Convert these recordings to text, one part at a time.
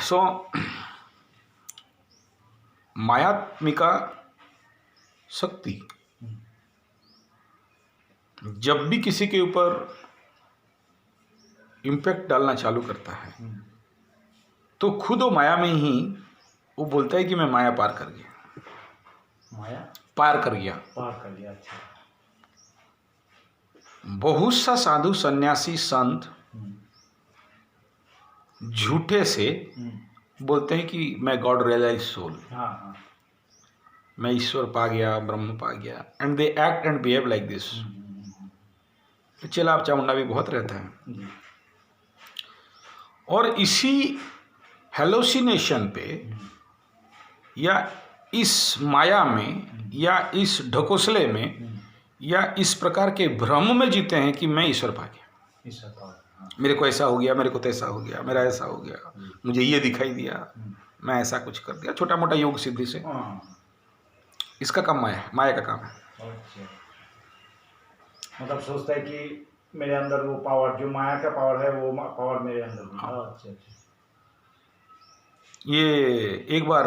सो मायात्मिका शक्ति जब भी किसी के ऊपर इम्पैक्ट डालना चालू करता है तो खुद वो माया में ही वो बोलता है कि मैं माया पार कर गया। माया पार कर गया। अच्छा। बहुत सा साधु सन्यासी संत झूठे से बोलते हैं कि मैं गॉड रियलाइज सोल, मैं ईश्वर पा गया, ब्रह्म पा गया, and they act and behave like this. चेला चामुंडा भी बहुत रहता है। और इसी हेलोसिनेशन पे या इस माया में या इस ढकोसले में या इस प्रकार के भ्रम में जीते हैं कि मैं ईश्वर पा गया, मेरे को ऐसा हो गया, मेरे को तैसा हो गया, मेरा ऐसा हो गया, मुझे ये दिखाई दिया, मैं ऐसा कुछ कर दिया, छोटा मोटा योग सिद्धि से। इसका काम माया का काम है। मतलब सोचता है कि मेरे अंदर वो पावर, जो माया का पावर है, वो पावर मेरे अंदर। अच्छा। ये एक बार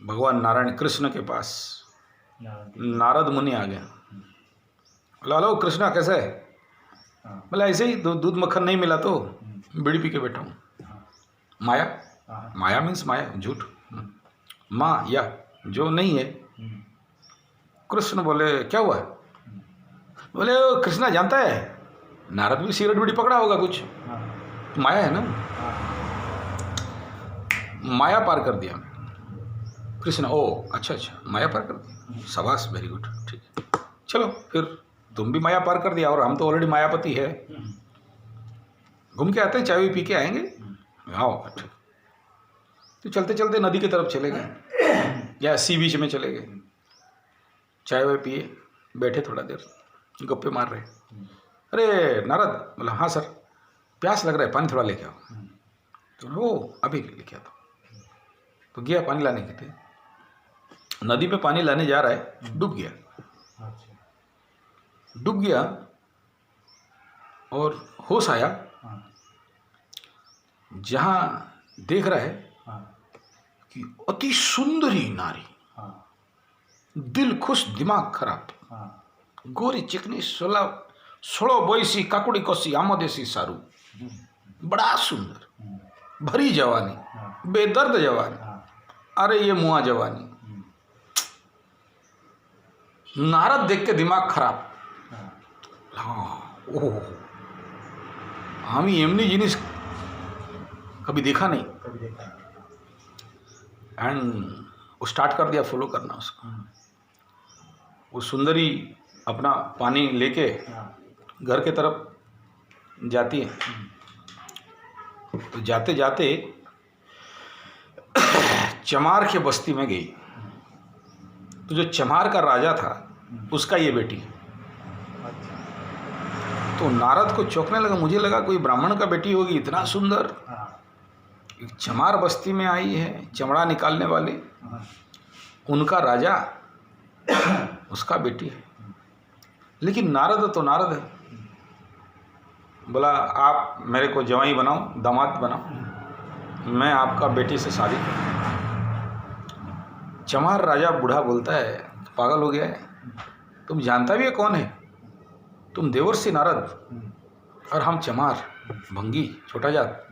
भगवान नारायण कृष्ण के पास नारद मुनि आ गया। लालो कृष्णा कैसा है? बोला ऐसे ही, दूध मक्खन नहीं मिला तो बीड़ी पी के बैठा हूँ। माया मीन्स माया, झूठ, माँ या जो नहीं है। कृष्ण बोले क्या हुआ? बोले कृष्णा जानता है नारद भी सिगरेट बीड़ी पकड़ा होगा कुछ, माया है ना। माया पार कर दिया कृष्ण। ओ अच्छा, माया पार कर दिया, शाबाश, वेरी गुड, ठीक, चलो फिर तुम भी माया पार कर दिया और हम तो ऑलरेडी मायापति है, घूम के आते हैं, चाय पी के आएंगे। आओ, अच्छा। तो चलते चलते नदी की तरफ चले गए या सी बीच में चले गए, चाय वाय पिए, बैठे थोड़ा देर गप्पे मार रहे। अरे नारद, बोला हाँ सर, प्यास लग रहा है, पानी थोड़ा लेके आओ। तो वो अभी लेके आता। तो गया पानी लाने के लिए, नदी पे पानी लाने जा रहा है, डूब गया। डूब गया और होश आया, जहां देख रहा है कि अति सुंदरी नारी, दिल खुश दिमाग खराब, गोरी चिकनी सोलो बोईसी काकुड़ी कोसी आमोदेसी सारू, बड़ा सुंदर, भरी जवानी, बेदर्द जवानी, अरे ये मुआ जवानी। नारद देख के दिमाग खराब। हाँ, ओह, हम एमनी जिनिस कभी देखा नहीं। एंड वो स्टार्ट कर दिया फॉलो करना उसको। वो सुंदरी अपना पानी लेके घर के तरफ जाती है। तो जाते जाते चमार के बस्ती में गई। तो जो चमार का राजा था उसका ये बेटी। तो नारद को चौंकने लगा, मुझे लगा कोई ब्राह्मण का बेटी होगी, इतना सुंदर, चमार बस्ती में आई है, चमड़ा निकालने वाले, उनका राजा, उसका बेटी है। लेकिन नारद तो नारद है। बोला आप मेरे को जवाई बनाओ, दामाद बनाओ, मैं आपका बेटी से शादी करूँ। चमार राजा बूढ़ा बोलता है, पागल हो गया है, तुम जानता भी है कौन है? तुम देवर्षि नारद और हम चमार भंगी छोटा जात,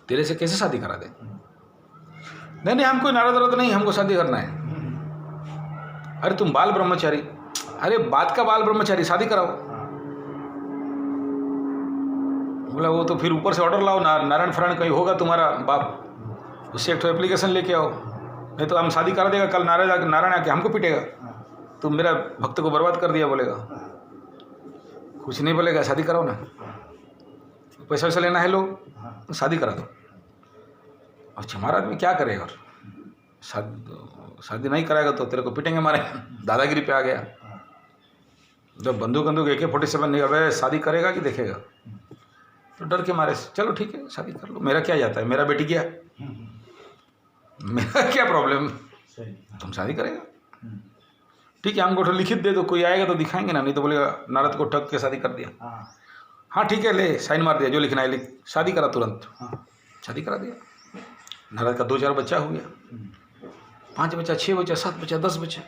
तेरे से कैसे शादी करा दे? नहीं, हम कोई नारद वारद नहीं, हमको शादी करना है। अरे तुम बाल ब्रह्मचारी, अरे बात का बाल ब्रह्मचारी, शादी कराओ। बोला वो तो फिर ऊपर से ऑर्डर लाओ, नारायण फरायण कहीं होगा तुम्हारा बाप, उससे एक तो एप्लीकेशन लेके आओ, नहीं तो हम शादी करा देगा, कल नारायण आके हमको पीटेगा, तुम मेरा भक्त को बर्बाद कर दिया बोलेगा। कुछ नहीं बोलेगा, शादी कराओ ना, पैसा वैसा लेना है लो, तो शादी करा दो। और चमार आदमी क्या करेगा? और शादी नहीं कराएगा तो तेरे को पीटेंगे मारे। दादागिरी पे आ गया। जब बंदूक AK-47 निकाल रहे, शादी करेगा कि देखेगा? तो डर के मारे चलो ठीक है शादी कर लो, मेरा क्या जाता है, मेरा बेटी क्या, मेरा क्या प्रॉब्लम, तुम शादी करेगा ठीक है, हमको लिखित दे दो, कोई आएगा तो दिखाएंगे ना, नहीं तो बोलेगा नारद को ठग के शादी कर दिया। हाँ ठीक है, ले साइन मार दिया, जो लिखना है लिख, शादी करा तुरंत। हाँ। शादी करा दिया। नारद का 2-4 बच्चा हो गया, 5 बच्चा, 6 बच्चा, 7 बच्चा, 10 बच्चा।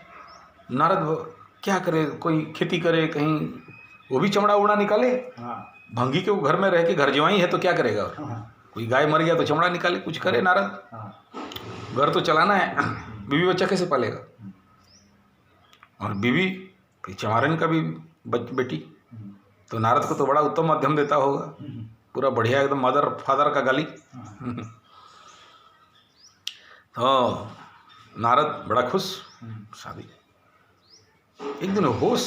नारद क्या करे, कोई खेती करे, कहीं वो भी चमड़ा उड़ा निकाले। हाँ। भंगी के वो घर में रह के घर जवाई है तो क्या करेगा, और हाँ। कोई गाय मर गया तो चमड़ा निकाले, कुछ करे नारद। हाँ। घर तो चलाना है, बीवी बच्चा कैसे पालेगा। और बीवी फिर चमारन का भी बेटी, तो नारद को तो बड़ा उत्तम मध्यम देता होगा, पूरा बढ़िया एकदम मदर फादर का गाली। तो नारद बड़ा खुश, शादी। एक दिन होश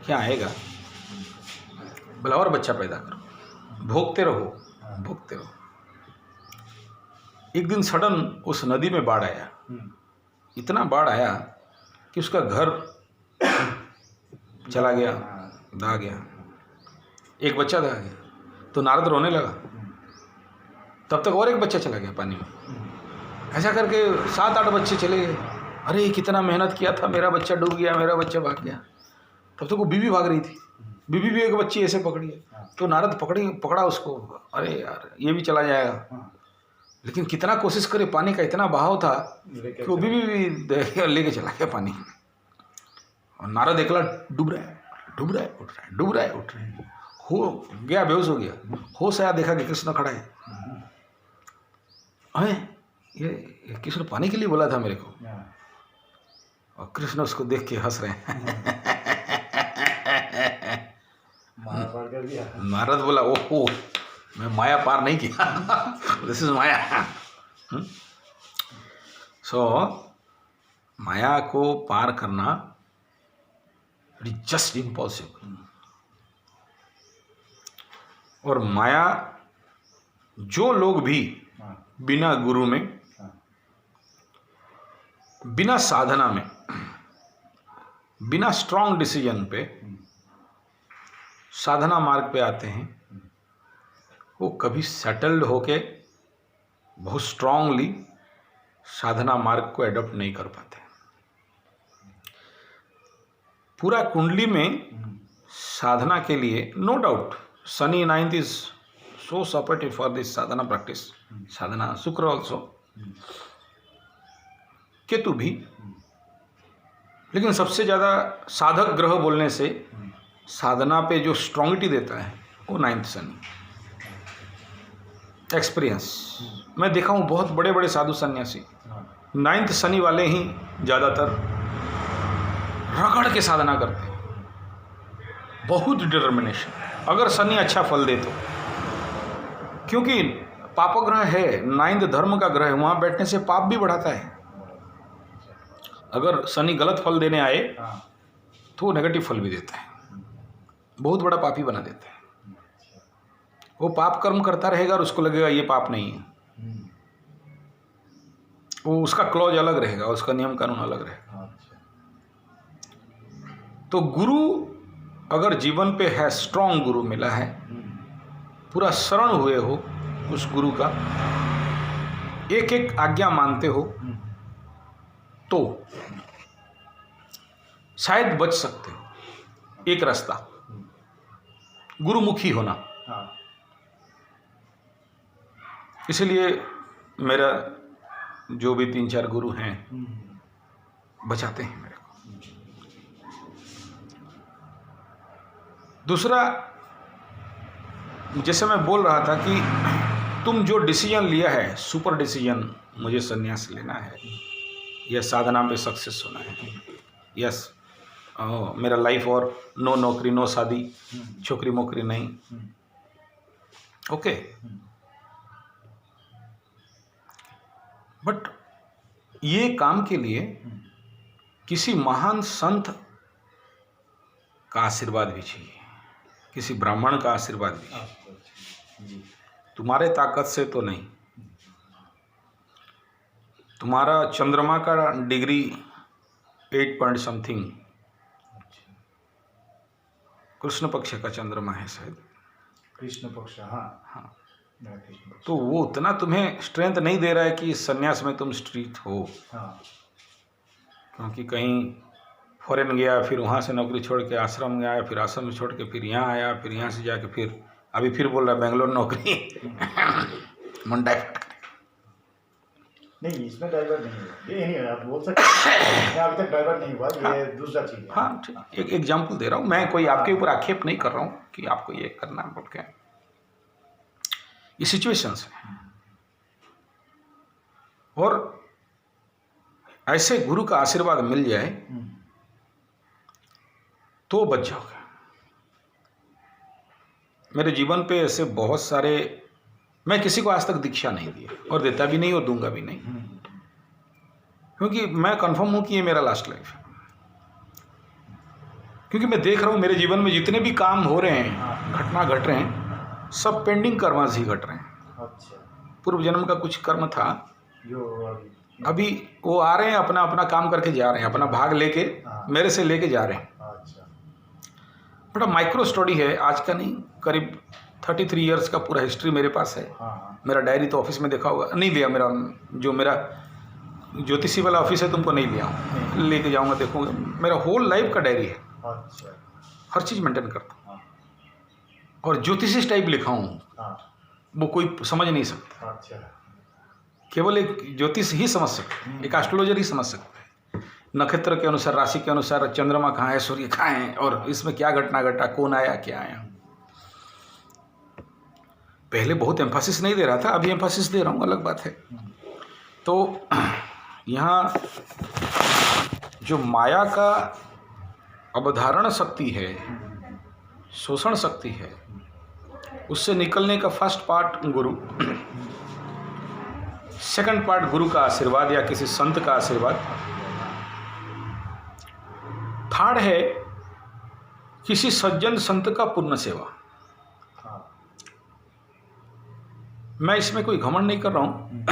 क्या आएगा, बोला और बच्चा पैदा करो, भोगते रहो, भोगते रहो। एक दिन सडन उस नदी में बाढ़ आया, इतना बाढ़ आया कि उसका घर चला गया, दहा गया, एक बच्चा दहा गया। तो नारद रोने लगा, तब तक और एक बच्चा चला गया पानी में। ऐसा करके 7-8 बच्चे चले गए। अरे कितना मेहनत किया था, मेरा बच्चा डूब गया, मेरा बच्चा भाग गया। तब तक वो बीवी भाग रही थी, बीवी भी एक बच्ची ऐसे पकड़ी है। तो नारद पकड़ा उसको, अरे यार ये भी चला जाएगा। लेकिन कितना कोशिश करे, पानी का इतना बहाव था कि वो बीवी भी लेके चला गया पानी। और नारद अकेला डूब रहा है, डूब रहा है, उठ रहा है, डूब रहा है, उठ रहा है, हो गया, बेहोश हो गया। होश आया, देखा कि कृष्ण खड़ा है। अरे ये कृष्ण पानी के लिए बोला था मेरे को। और कृष्ण उसको देख के हंस रहे हैं। नारद बोला, ओहो मैं माया पार नहीं किया, दिस इज माया। सो माया को पार करना इट इज जस्ट इम्पॉसिबल। और माया जो लोग भी बिना गुरु में, बिना साधना में, बिना स्ट्रांग डिसीजन पे साधना मार्ग पे आते हैं, वो कभी सेटल्ड होके बहुत स्ट्रांगली साधना मार्ग को एडॉप्ट नहीं कर पाते। पूरा कुंडली में साधना के लिए no doubt Shani 9th is so supportive for this sadhana practice, sadhana. Shukra also, Ketu भी। लेकिन सबसे ज़्यादा साधक ग्रह बोलने से साधना पे जो स्ट्रॉन्गिटी देता है वो 9th शनि। एक्सपीरियंस मैं देखा हूँ, बहुत बड़े बड़े साधु सन्यासी 9th शनि वाले ही ज़्यादातर रगड़ के साधना करते हैं, बहुत डिटर्मिनेशन। अगर शनि अच्छा फल दे तो, क्योंकि पाप ग्रह है, 9th धर्म का ग्रह है, वहाँ बैठने से पाप भी बढ़ाता है। अगर शनि गलत फल देने आए तो वो नेगेटिव फल भी देता है, बहुत बड़ा पापी बना देता है। वो पाप कर्म करता रहेगा और उसको लगेगा ये पाप नहीं है, वो उसका क्लॉज अलग रहेगा, उसका नियम कानून अलग रहेगा। तो गुरु अगर जीवन पे है, स्ट्रांग गुरु मिला है, पूरा शरण हुए हो उस गुरु का, एक एक आज्ञा मानते हो, तो शायद बच सकते हो। एक रास्ता गुरुमुखी होना। इसलिए मेरा जो भी 3-4 गुरु हैं बचाते हैं मेरे को। दूसरा, जैसे मैं बोल रहा था कि तुम जो डिसीजन लिया है, सुपर डिसीजन, मुझे संन्यास लेना है या साधना पे सक्सेस होना है, यस मेरा लाइफ और नो नौकरी, नो शादी, छोकरी मोकरी नहीं, ओके। बट ये काम के लिए किसी महान संत का आशीर्वाद भी चाहिए, किसी ब्राह्मण का आशीर्वाद भी चाहिए। तुम्हारे ताकत से तो नहीं। तुम्हारा चंद्रमा का डिग्री 8 पॉइंट समथिंग, कृष्ण पक्ष का चंद्रमा है शायद, कृष्ण पक्ष, हाँ। तो वो उतना तुम्हें स्ट्रेंथ नहीं दे रहा है कि संन्यास में तुम स्ट्रीट हो। हाँ। क्योंकि कहीं फॉरेन गया, फिर वहाँ से नौकरी छोड़ के आश्रम में आया, फिर आश्रम में छोड़ के फिर यहाँ आया, फिर यहाँ से जाके फिर अभी फिर बोल रहा है बेंगलोर नौकरी। मन डाइवर्ट करे। नहीं, इसमें डाइवर्ट नहीं हुआ, ये नहीं आप बोल सकते हैं। मैं अभी तक डाइवर्ट नहीं हुआ, ये दूसरा चीज़ है। हाँ ठीक, एक एग्जाम्पल दे रहा हूँ, मैं कोई आपके ऊपर आक्षेप नहीं कर रहा हूँ कि आपको ये करना है बोल के। ये सिचुएशंस है, और ऐसे गुरु का आशीर्वाद मिल जाए तो बच जाओगे। मेरे जीवन पे ऐसे बहुत सारे, मैं किसी को आज तक दीक्षा नहीं दी और देता भी नहीं और दूंगा भी नहीं, क्योंकि मैं कंफर्म हूं कि ये मेरा लास्ट लाइफ है। क्योंकि मैं देख रहा हूं मेरे जीवन में जितने भी काम हो रहे हैं, घटना घट रहे हैं, सब पेंडिंग कर्मास ही घट रहे हैं। अच्छा, पूर्व जन्म का कुछ कर्म था, जो अभी वो आ रहे हैं, अपना अपना काम करके जा रहे हैं, अपना भाग लेके मेरे से लेके जा रहे हैं। अच्छा, बड़ा माइक्रो स्टडी है, आज का नहीं, करीब 33 इयर्स का पूरा हिस्ट्री मेरे पास है। हाँ, मेरा डायरी तो ऑफिस में देखा होगा, नहीं लिया, मेरा जो मेरा ज्योतिषी वाला ऑफिस है तुमको नहीं लिया हूँ, लेके जाऊँगा, देखूँगा। मेरा होल लाइफ का डायरी है, अच्छा, हर चीज़ मेंटेन करता हूँ, हाँ, और ज्योतिषी टाइप लिखा हूँ, हाँ, वो कोई समझ नहीं सकता। अच्छा, केवल एक ज्योतिष ही समझ सकता है, एक एस्ट्रोलॉजर ही समझ सकता है। नक्षत्र के अनुसार, राशि के अनुसार चंद्रमा कहाँ है, सूर्य कहाँ है, और इसमें क्या घटना घटा, कौन आया, क्या आया। पहले बहुत एम्फासिस नहीं दे रहा था, अभी एम्फासिस दे रहा हूँ, अलग बात है। तो यहाँ जो माया का अवधारण शक्ति है, शोषण शक्ति है, उससे निकलने का फर्स्ट पार्ट गुरु, सेकंड पार्ट गुरु का आशीर्वाद या किसी संत का आशीर्वाद, थर्ड है किसी सज्जन संत का पुण्य सेवा। हाँ, मैं इसमें कोई घमंड नहीं कर रहा हूँ।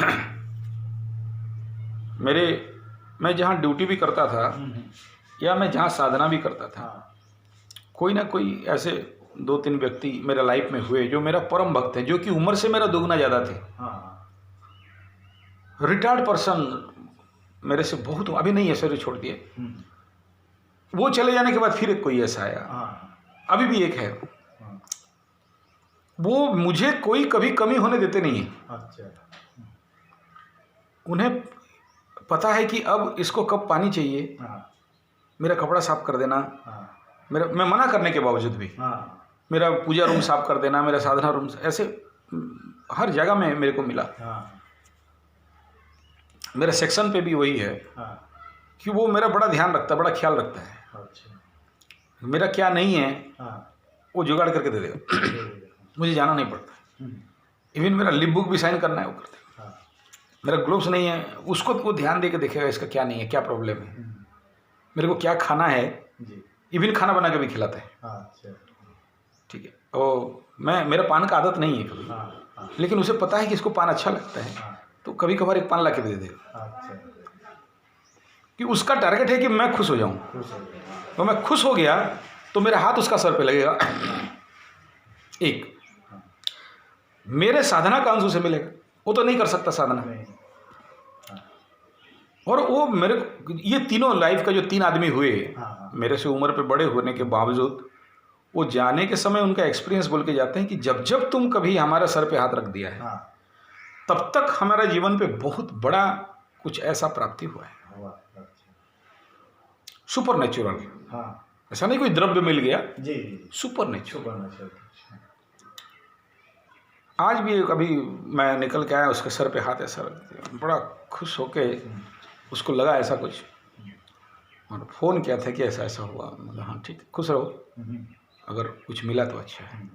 मैं जहाँ ड्यूटी भी करता था या मैं जहाँ साधना भी करता था, हाँ, कोई ना कोई ऐसे 2-3 व्यक्ति मेरे लाइफ में हुए जो मेरा परम भक्त है, जो कि उम्र से मेरा दुगना ज़्यादा थे। हाँ, रिटायर्ड पर्सन मेरे से बहुत, अभी नहीं है, सर छोड़ दिए, वो चले जाने के बाद फिर एक कोई ऐसा आया, हाँ, अभी भी एक है, हाँ, वो मुझे कोई कभी कमी होने देते नहीं है। अच्छा, उन्हें पता है कि अब इसको कब पानी चाहिए, हाँ, मेरा कपड़ा साफ कर देना, हाँ, मैं मना करने के बावजूद भी हाँ, मेरा पूजा रूम साफ कर देना, मेरा साधना रूम, ऐसे हर जगह में मेरे को मिला। हाँ, मेरे सेक्शन पे भी वही है हाँ, कि वो मेरा बड़ा ध्यान रखता है, बड़ा ख्याल रखता है। अच्छा, मेरा क्या नहीं है हाँ, वो जुगाड़ करके दे देगा, मुझे जाना नहीं पड़ता। इवन मेरा लिप बुक भी साइन करना है वो करते हैं। हाँ, मेरा ग्लोव्स नहीं है, उसको वो ध्यान दे के देखेगा इसका क्या नहीं है, क्या प्रॉब्लम है, मेरे को क्या खाना है, जी, इवन खाना बना के भी खिलाता है। हाँ, अच्छा, ठीक है, और मेरा पान का आदत नहीं है कभी, हाँ, हाँ, लेकिन उसे पता है कि इसको पान अच्छा लगता है, हाँ, तो कभी कभार एक पान ला के दे देगा, अच्छा, कि उसका टारगेट है कि मैं खुश हो जाऊं। खुश हो गया, तो मैं खुश हो गया तो मेरा हाथ उसका सर पे लगेगा, एक मेरे साधना का अंश उसे मिलेगा, वो तो नहीं कर सकता साधना। नहीं, और वो मेरे, ये तीनों लाइफ का जो 3 आदमी हुए हाँ, मेरे से उम्र पे बड़े होने के बावजूद, वो जाने के समय उनका एक्सपीरियंस बोल के जाते हैं कि जब जब तुम कभी हमारे सर पे हाथ रख दिया है, हाँ, तब तक हमारा जीवन पे बहुत बड़ा कुछ ऐसा प्राप्ति हुआ है, हुआ, अच्छा, सुपर नेचुरल। हाँ, ऐसा नहीं कोई द्रव्य मिल गया, जी, जी, सुपर नेचुरल। सुपर, आज भी कभी मैं निकल के आया, उसके सर पे हाथ ऐसा रख दिया, बड़ा खुश होके उसको लगा ऐसा कुछ, और फ़ोन किया था कि ऐसा ऐसा हुआ। मतलब हाँ ठीक है, खुश रहो, अगर कुछ मिला तो अच्छा है।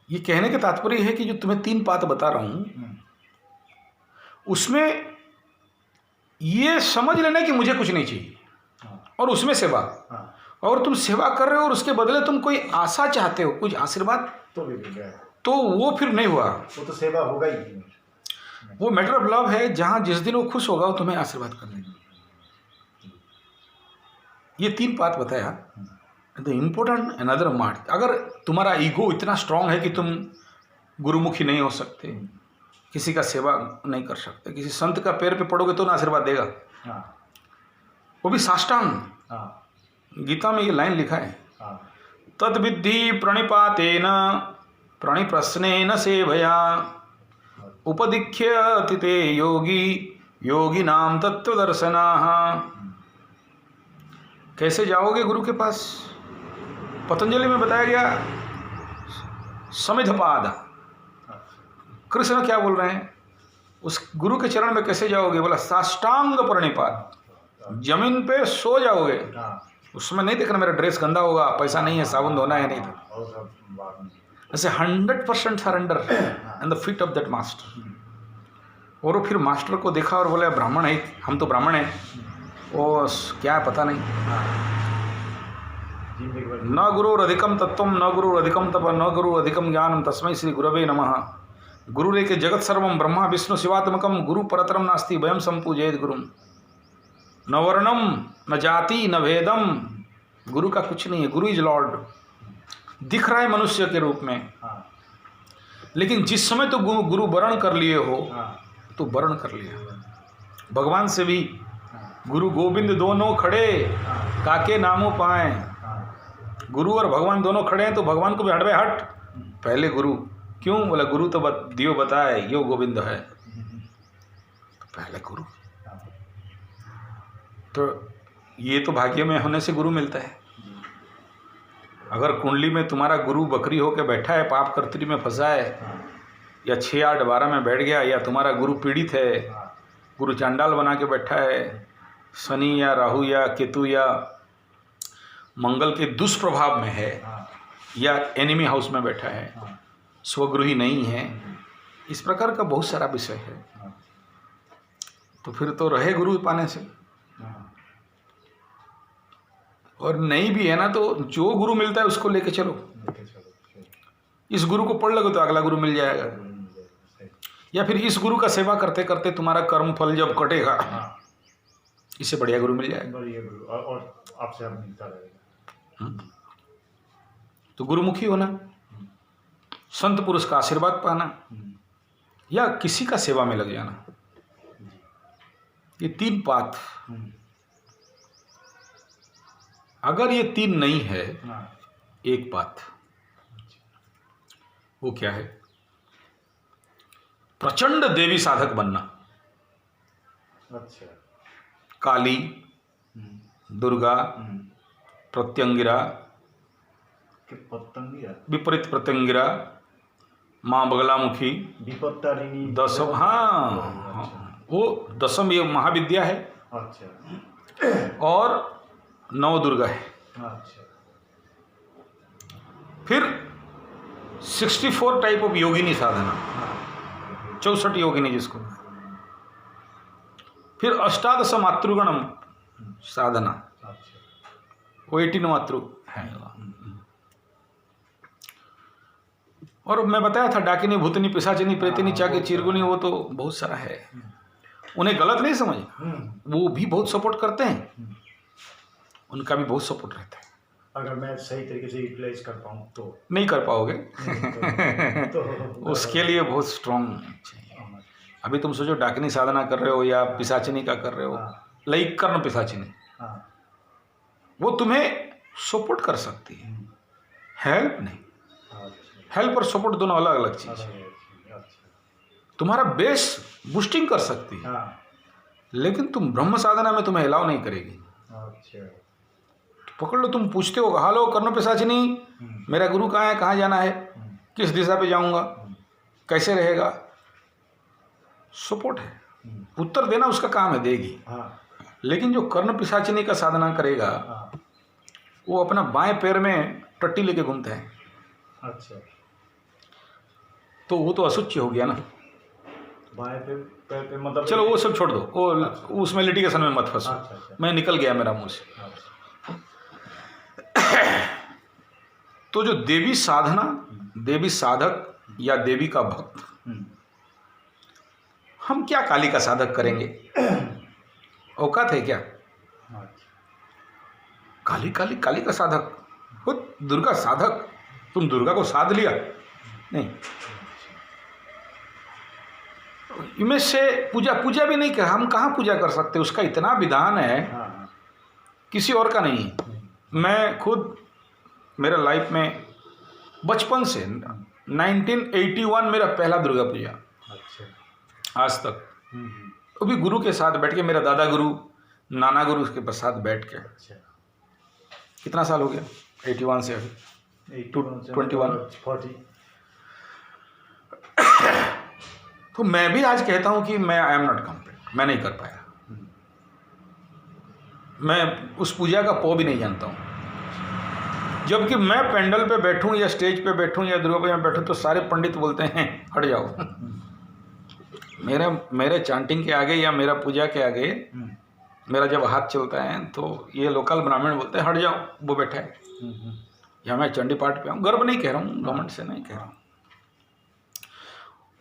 ये कहने का तात्पर्य है कि जो तुम्हें 3 बात बता रहा हूँ, उसमें ये समझ लेना कि मुझे कुछ नहीं चाहिए, और उसमें सेवा, और तुम सेवा कर रहे हो और उसके बदले तुम कोई आशा चाहते हो, कुछ आशीर्वाद, तो भी मिल गया, तो वो फिर नहीं हुआ। वो तो सेवा होगा ही। वो मैटर ऑफ लव है, जहाँ जिस दिन वो खुश होगा वो तुम्हें आशीर्वाद कर देगा। ये 3 बात बताया। द इम्पोर्टेंट अनदर मार्ट, अगर तुम्हारा ईगो इतना स्ट्रांग है कि तुम गुरुमुखी नहीं हो सकते, किसी का सेवा नहीं कर सकते, किसी संत का पैर पे पड़ोगे तो ना आशीर्वाद देगा, हाँ, वो भी साष्टांग। हाँ गीता में ये लाइन लिखा है, हाँ तद्विद्धि प्रणिपातेन प्रणिप्रश्नेन सेवया उपदिख्यति ते योगी योगिनाम तत्वदर्शनाः। कैसे जाओगे गुरु के पास? पतंजलि में बताया गया समिधपाद। कृष्ण क्या बोल रहे हैं, उस गुरु के चरण में कैसे जाओगे? बोला साष्टांग प्रणिपात, जमीन पे सो जाओगे। हाँ उसमें नहीं देखना मेरा ड्रेस गंदा होगा, पैसा नहीं है, साबुन धोना है, नहीं था। और सब बात नहीं। ऐसे 100% surrender and the feet of that master. और वो फिर मास्टर को देखा और बोले ब्राह्मण है, हम तो ब्राह्मण हैं, वो क्या है पता नहीं। जिंदगी भर न गुरुरधिकम तत्वम न गुरुरधिकम तप न गुरुरधिकम ज्ञानम तस्मै श्री गुरवे नमः। गुरुरेके जगत सर्वम ब्रह्मा विष्णु शिवात्मकम गुरु परतरम नास्ति वयम संपूजयेत गुरुम। न वर्णम न जाति न भेदम, गुरु का कुछ नहीं है। गुरु इज लॉर्ड, दिख रहा है मनुष्य के रूप में, हाँ लेकिन जिस समय तो गुरु वर्ण कर लिए हो हाँ तो वर्ण कर लिया। भगवान से भी हाँ गुरु गोविंद दोनों खड़े हाँ काके नामों पाए। हाँ गुरु और भगवान दोनों खड़े हैं तो भगवान को भी हट बे हट, पहले गुरु। क्यों? बोला गुरु तो दियो बताए यो गोविंद है, तो पहले गुरु। तो ये तो भाग्य में होने से गुरु मिलता है। अगर कुंडली में तुम्हारा गुरु बकरी होकर बैठा है, पाप कर्तरी में फंसा है, या 6, 8, 12 में बैठ गया, या तुम्हारा गुरु पीड़ित है, गुरु चांडाल बना के बैठा है, शनि या राहु या केतु या मंगल के दुष्प्रभाव में है, या एनिमी हाउस में बैठा है, स्वगृही नहीं है, इस प्रकार का बहुत सारा विषय है। तो फिर तो रहे गुरु पाने से। और नहीं भी है ना, तो जो गुरु मिलता है उसको लेके चलो। इस गुरु को पढ़ लोगे तो अगला गुरु मिल जाएगा, या फिर इस गुरु का सेवा करते करते तुम्हारा कर्म फल जब कटेगा, इससे बढ़िया गुरु मिल जाएगा। और आपसे आप मिलता रहेगा। तो गुरुमुखी होना, संत पुरुष का आशीर्वाद पाना, या किसी का सेवा में लग जाना, ये 3 पाथ। अगर ये 3 नहीं है, एक पाथ, वो क्या है? प्रचंड देवी साधक बनना। अच्छा। काली, दुर्गा, प्रत्यंगिरा, विपरीत प्रत्यंगिरा, माँ बगलामुखी, विपत्तारिणी, दसम। हाँ, वो दसम ये महाविद्या है। अच्छा। और 9 दुर्गा है। अच्छा। फिर 64 टाइप ऑफ योगिनी साधना, 64 योगिनी जिसको। फिर अष्टादश मातृगणम साधना, वो 18 मातृ है। और मैं बताया था डाकिनी, भूतनी, पिशाचिनी, प्रेतिनी, चाके, चिरगुनी, वो तो बहुत सारा है। उन्हें गलत नहीं समझ, वो भी बहुत सपोर्ट करते हैं, उनका भी बहुत सपोर्ट रहता है। अगर मैं सही तरीके से यूटिलाइज कर पाऊँ तो। नहीं कर पाओगे। तो उसके लिए बहुत स्ट्रांग चाहिए। अभी तुम सोचो डाकिनी साधना कर रहे हो या पिशाचिनी का कर रहे हो, लाइक कर्ण पिशाचिनी, वो तुम्हें सपोर्ट कर सकती है, हेल्प नहीं। हेल्प और सपोर्ट दोनों अलग अलग चीज है। तुम्हारा बेस बूस्टिंग कर सकती है, लेकिन तुम ब्रह्म साधना में तुम्हें अलाउ नहीं करेगी। पकड़ लो, तुम पूछते हो हालो कर्ण पिशाचिनी, मेरा गुरु कहाँ है, कहाँ जाना है, किस दिशा पे जाऊंगा, कैसे रहेगा, सपोर्ट है, उत्तर देना उसका काम है, देगी। लेकिन जो कर्ण पिशाचिनी का साधना करेगा, वो अपना बाएं पैर में टट्टी लेके घूमता है। अच्छा। तो वो तो असुच्य हो गया ना। बाएं पैर पे मतलब। चलो वो सब छोड़ दो, वो उसमें लिटिगेशन में मत फंसो। अच्छा। मैं निकल गया मेरा मुंह से। तो जो देवी साधना, देवी साधक या देवी का भक्त, हम क्या काली का साधक करेंगे? औकात है क्या? काली काली काली का साधक हो, दुर्गा साधक, तुम दुर्गा को साध लिया? नहीं, इनमें से पूजा भी नहीं कर, हम कहाँ पूजा कर सकते, उसका इतना विधान है किसी और का नहीं है। मैं खुद मेरे लाइफ में बचपन से 1981 मेरा पहला दुर्गा पूजा, अच्छा। आज तक वो भी गुरु के साथ बैठ के, मेरा दादा गुरु नाना गुरु के साथ बैठ के। अच्छा। कितना साल हो गया 81 से अभी 21 40। तो मैं भी आज कहता हूं कि मैं आई एम नॉट कंप्लीट, मैं नहीं कर पाया। मैं उस पूजा का पौ भी नहीं जानता हूं। जबकि मैं पेंडल पे बैठूं या स्टेज पे बैठूं या दुर्गा पूजा में बैठूं तो सारे पंडित बोलते हैं हट जाओ। मेरे चांटिंग के आगे या मेरा पूजा के आगे मेरा जब हाथ चलता है तो ये लोकल ब्राह्मण बोलते हैं हट जाओ, वो बैठा है। या मैं चंडी पाठ पे आऊँ, गर्व नहीं कह रहा हूँ, गवर्नमेंट से नहीं कह रहा हूँ,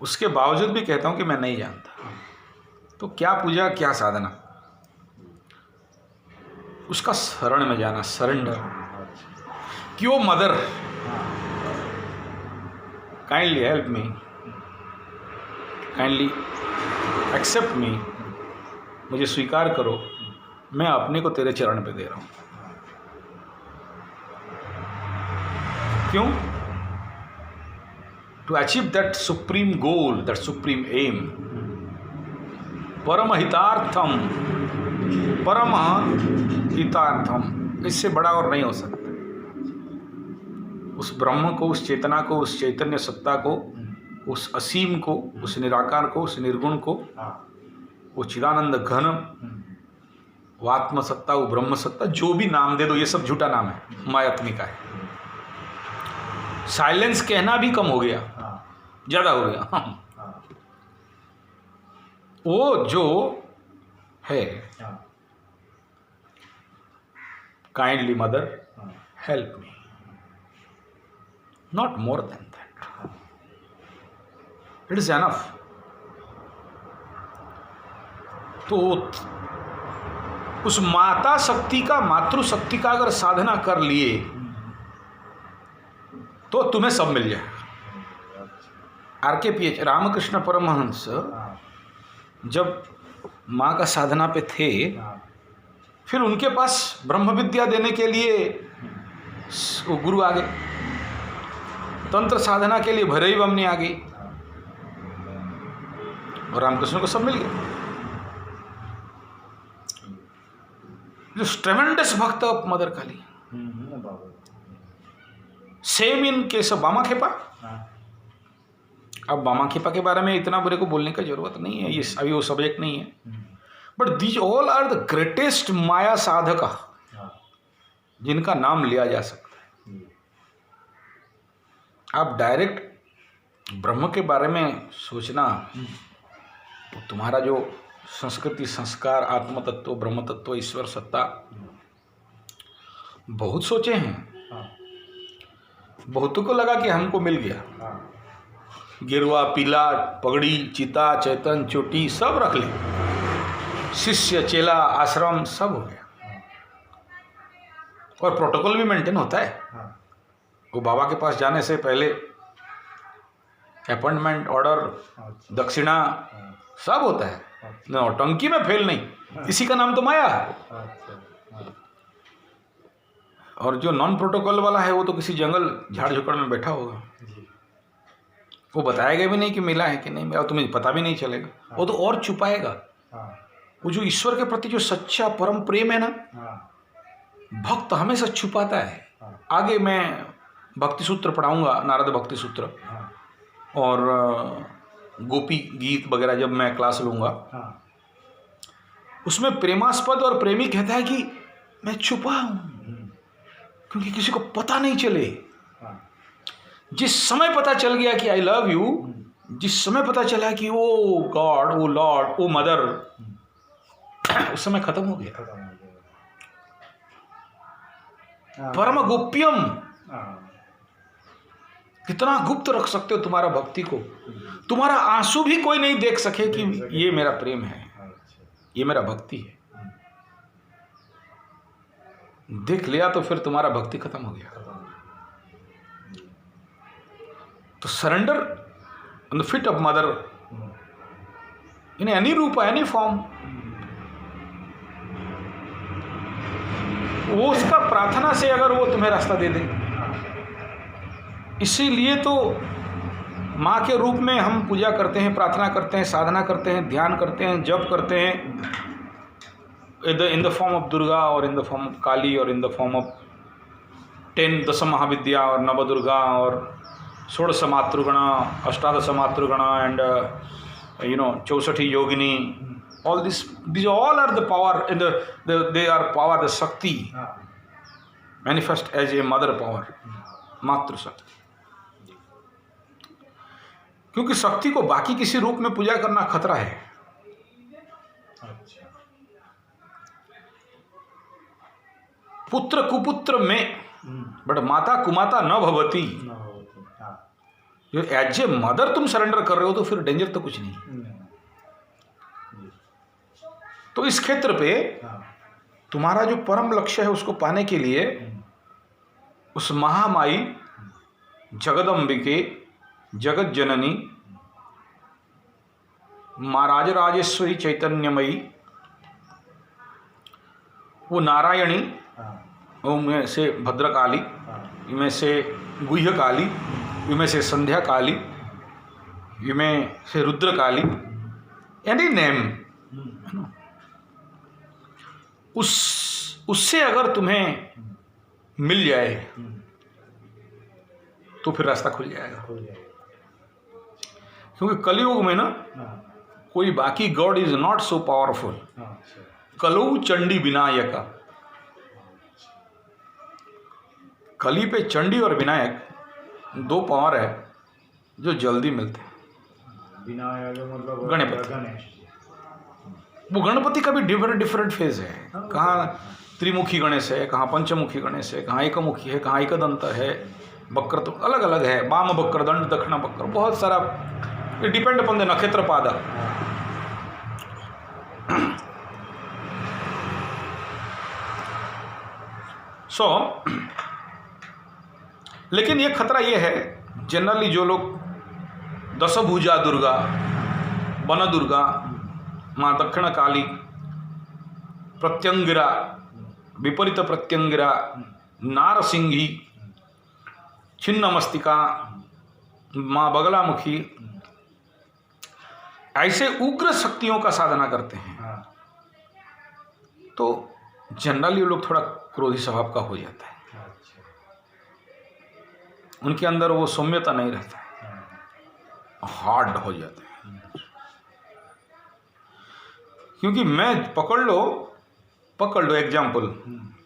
उसके बावजूद भी कहता हूँ कि मैं नहीं जानता। तो क्या पूजा, क्या साधना, उसका शरण में जाना, सरेंडर। कि वो mother kindly help me, kindly accept me, मुझे स्वीकार करो, मैं अपने को तेरे चरण पे दे रहा हूं। क्यों? To achieve that supreme goal, that supreme aim, परम हितार्थम, परम हितार्थम, इससे बड़ा और नहीं हो सकता। उस ब्रह्म को, उस चेतना को, उस चैतन्य सत्ता को, उस असीम को, उस निराकार को, उस निर्गुण को, वो चिदानंद घन, वो आत्म सत्ता, वो ब्रह्म सत्ता, जो भी नाम दे दो, ये सब झूठा नाम है, मायात्मिका है। साइलेंस कहना भी कम हो गया, ज्यादा हो गया। वो जो है, kindly mother help me, not more than that, it is enough. तो उस माता शक्ति का, मातृशक्ति का अगर साधना कर लिए तो तुम्हें सब मिल जाएगा। RKPH रामकृष्ण परमहंस जब माँ का साधना पे थे, फिर उनके पास ब्रह्म विद्या देने के लिए वो गुरु आ गए, तंत्र साधना के लिए भैरवी बमनी आ गई, और रामकृष्ण को सब मिल गया। जो ट्रेमेंडस भक्त of mother Kali, same in case of बामा खेपा। अब बामा खेपा के बारे में इतना बुरे को बोलने का जरूरत नहीं है, ये अभी वो सब्जेक्ट नहीं है। But these all are the greatest maya sadhaka जिनका नाम लिया जा सकता है। आप डायरेक्ट ब्रह्म के बारे में सोचना, तो तुम्हारा जो संस्कृति, संस्कार, आत्म तत्व, ब्रह्म तत्व, ईश्वर सत्ता, बहुत सोचे हैं। बहुतों को लगा कि हमको मिल गया, गिरवा, पीला, पगड़ी, चिता, चैतन, चोटी सब रख ले, शिष्य, चेला, आश्रम सब हो गया, और प्रोटोकॉल भी मेंटेन होता है। वो बाबा के पास जाने से पहले अपॉइंटमेंट, ऑर्डर, दक्षिणा सब होता है, नौटंकी में फेल नहीं। इसी का नाम तो माया है। और जो नॉन प्रोटोकॉल वाला है वो तो किसी जंगल झाड़ झुकड़ में बैठा होगा, वो बताएगा भी नहीं कि मिला है कि नहीं मिला, तुम्हें पता भी नहीं चलेगा, वो तो और छुपाएगा। वो जो ईश्वर के प्रति जो सच्चा परम प्रेम है ना, भक्त हमेशा छुपाता है। आगे मैं भक्ति सूत्र पढ़ाऊंगा, नारद भक्ति सूत्र, और गोपी गीत वगैरह जब मैं क्लास लूंगा, उसमें प्रेमास्पद और प्रेमी कहता है कि मैं छुपा हूं, क्योंकि किसी को पता नहीं चले। जिस समय पता चल गया कि आई लव यू, जिस समय पता चला कि ओ गॉड, ओ लॉर्ड, ओ मदर, उस समय खत्म हो गया। परम गोप्यम, कितना गुप्त रख सकते हो तुम्हारा भक्ति को, तुम्हारा आंसू भी कोई नहीं देख सके कि ये मेरा प्रेम है, ये मेरा भक्ति है। देख लिया तो फिर तुम्हारा भक्ति खत्म हो गया। तो surrender on the feet of mother in any रूप, एनी फॉर्म, वो उसका प्रार्थना से अगर वो तुम्हें रास्ता दे दे। इसीलिए तो माँ के रूप में हम पूजा करते हैं, प्रार्थना करते हैं, साधना करते हैं, ध्यान करते हैं, जप करते हैं, in the form of Durga और इन द फॉर्म ऑफ काली और इन द फॉर्म ऑफ 10 दश महाविद्या और नवदुर्गा और 16 मातृगणा, अष्टादश मातृगणा एंड 64 योगिनी। all these all are the power in they are power, the shakti manifest as a mother power, मातृ शक्ति। क्योंकि शक्ति को बाकी किसी रूप में पूजा करना खतरा है। अच्छा। पुत्र कुपुत्र में बट माता कुमाता न भवती। जो एज ए मदर तुम सरेंडर कर रहे हो तो फिर डेंजर तो कुछ नहीं। तो इस क्षेत्र पे तुम्हारा जो परम लक्ष्य है उसको पाने के लिए उस महामाई जगदम्बिके जगत जननी महाराज राजेश्वरी चैतन्यमयी, वो नारायणी में से भद्रकाली, इनमें से गुह्य काली, इनमें से संध्या काली, इनमें से रुद्र काली, एनी नेम उससे अगर तुम्हें मिल जाए तो फिर रास्ता खुल जाएगा। क्योंकि कलयुग में ना कोई बाकी God is not so powerful. कलौ चंडी विनायका, कली पे चंडी और विनायक 2 पावर है जो जल्दी मिलते हैं। विनायक मतलब गणपति, वो गणपति का भी डिफरेंट फेज है। कहाँ त्रिमुखी गणेश है, कहाँ पंचमुखी गणेश है, कहाँ एकमुखी है, कहाँ एकदंत है, बक्र तो अलग अलग है, वाम बक्र, दंड, दक्षिणा बक्र, बहुत सारा। इट डिपेंड अपॉन द नक्षत्र पादा। लेकिन ये खतरा ये है, जनरली जो लोग दशभुजा दुर्गा, वन दुर्गा, माँ दक्षिण काली, प्रत्यंगिरा, विपरीत प्रत्यंगिरा, नारसिंही, छिन्नमस्तिका, माँ बगलामुखी, ऐसे उग्र शक्तियों का साधना करते हैं तो जनरली लोग थोड़ा क्रोधी स्वभाव का हो जाता है। उनके अंदर वो सौम्यता नहीं रहता है, हार्ड हो जाते हैं। क्योंकि मैं पकड़ लो एग्जाम्पल,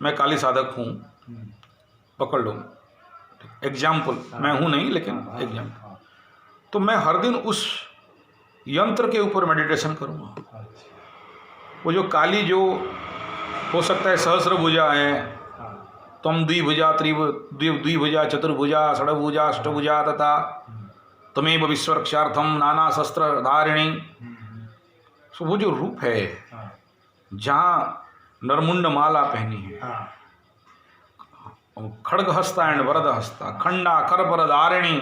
मैं काली साधक हूँ, पकड़ लो एग्जाम्पल, मैं हूँ नहीं लेकिन एग्जाम्पल, तो मैं हर दिन उस यंत्र के ऊपर मेडिटेशन करूँगा। वो जो काली जो हो सकता है सहस्रभुजा है, तम द्विभुजा द्विभुजा चतुर्भुजा षड्भुजा अष्टभुजा तथा तमेव विश्वरक्षार्थम नाना शस्त्र धारिणी। सो वो जो रूप है जहाँ नरमुंड माला पहनी है, खड़ग हस्ता एंड वरद हस्ता, खंडा करपर धारिणी,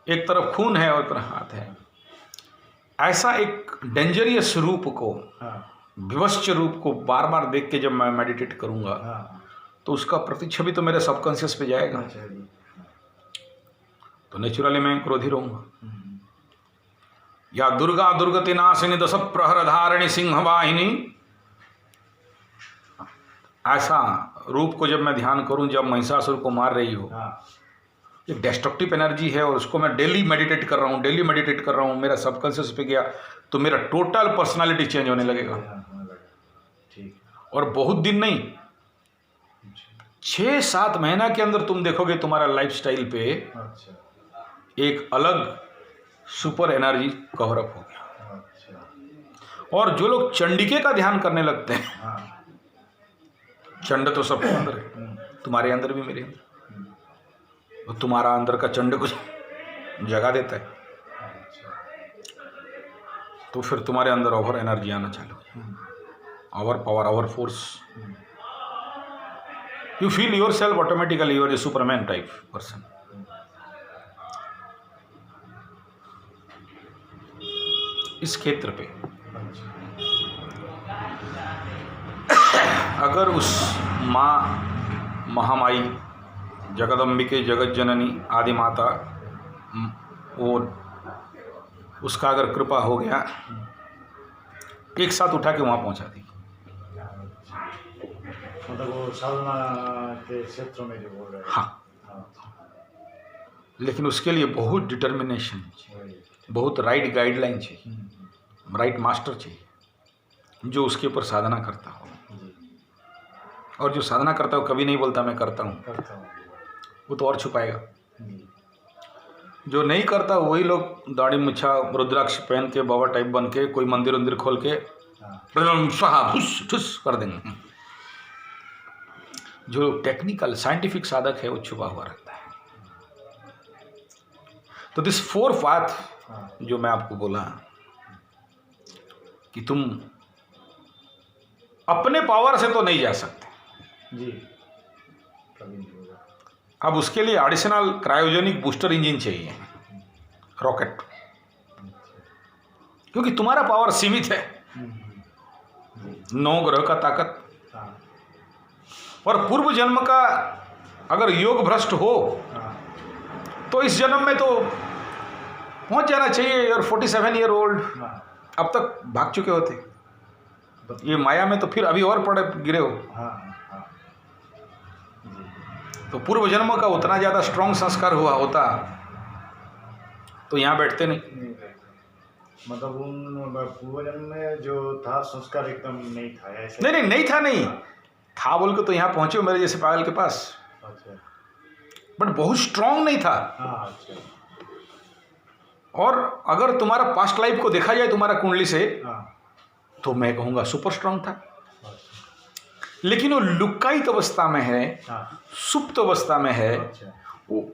एक तरफ खून है और एक तरफ हाथ है, ऐसा एक डेंजरियस रूप को, विवश्च रूप को बार बार देख के जब मैं मेडिटेट करूंगा तो उसका प्रतिच्छवि तो मेरे सबकॉन्शियस पे जाएगा, तो नेचुरली मैं क्रोधी रहूंगा। या दुर्गा दुर्गति नाशिनी दश प्रहर धारिणी सिंह वाहिनी, ऐसा रूप को जब मैं ध्यान करूं, जब महिषासुर को मार रही हो, एक डेस्ट्रक्टिव एनर्जी है और उसको मैं डेली मेडिटेट कर रहा हूँ, मेरा सबकॉन्शियस पे गया तो मेरा टोटल पर्सनालिटी चेंज होने लगेगा। और बहुत दिन नहीं, 6-7 महीना के अंदर तुम देखोगे तुम्हारा लाइफस्टाइल पे एक अलग सुपर एनर्जी कवर अप हो गया। और जो लोग चंडिके का ध्यान करने लगते हैं, चंड तो सबके अंदर है, तुम्हारे अंदर भी, मेरे अंदर, और तुम्हारा अंदर का चंड कुछ जगा देता है, तो फिर तुम्हारे अंदर ओवर एनर्जी आना चालू हो जाए, over power, over force. You feel yourself automatically you are a superman type person. इस क्षेत्र पे अगर उस माँ महामाई जगदम्बिके जगत जननी आदि माता वो उसका अगर कृपा हो गया एक साथ उठा के वहाँ पहुँचा दी। मतलब वो साधना के क्षेत्रों में जो बोल रहे हैं। हाँ, हाँ, लेकिन उसके लिए बहुत डिटर्मिनेशन चाहिए, वही। बहुत राइट गाइडलाइन चाहिए, राइट मास्टर चाहिए जो उसके ऊपर साधना करता हो। जी, और जो साधना करता हो कभी नहीं बोलता मैं करता हूँ, करता हूँ। वो तो और छुपाएगा। जी, जो नहीं करता वही लोग दाढ़ी मुच्छा रुद्राक्ष पहन के बाबा टाइप बन के कोई मंदिर वंदिर खोल के हाँ, स्वाहा फुस ठुस कर देंगे। जो टेक्निकल साइंटिफिक साधक है वो छुपा हुआ रहता है। तो दिस 4 पाथ हाँ, जो मैं आपको बोला कि तुम अपने पावर से तो नहीं जा सकते, जी, कभी नहीं होगा। अब उसके लिए एडिशनल क्रायोजेनिक बूस्टर इंजन चाहिए, रॉकेट, क्योंकि तुम्हारा पावर सीमित है। जी, 9 ग्रह का ताकत हाँ, और पूर्व जन्म का अगर योग भ्रष्ट हो हाँ, तो इस जन्म में तो पहुंच जाना चाहिए। और 47 ईयर ओल्ड हाँ, अब तक भाग चुके होते, बस- ये माया में तो फिर अभी और पड़े गिरे हो। हाँ, हाँ, जी, तो पूर्व जन्म का उतना ज़्यादा स्ट्रॉन्ग संस्कार हुआ होता तो यहाँ बैठते नहीं। नहीं रहता। मतलब उन पूर्वजन्म में जो था संस्कार एकदम नहीं था ऐसे। नहीं था, नहीं था बोल के तो यहाँ पहुँचे हो मेरे जैसे पागल के पास, अच्छा, बट बहुत स्ट्रॉन्ग नहीं था। हाँ, अच्छा, और अगर तुम्हारा पास्ट लाइफ को देखा जाए तुम्हारा कुंडली से हाँ, तो मैं कहूँगा सुपर स्ट्रॉन्ग था, अच्छा, लेकिन वो लुक्कायित अवस्था में है, हाँ, सुप्त अवस्था में है। अच्छा, वो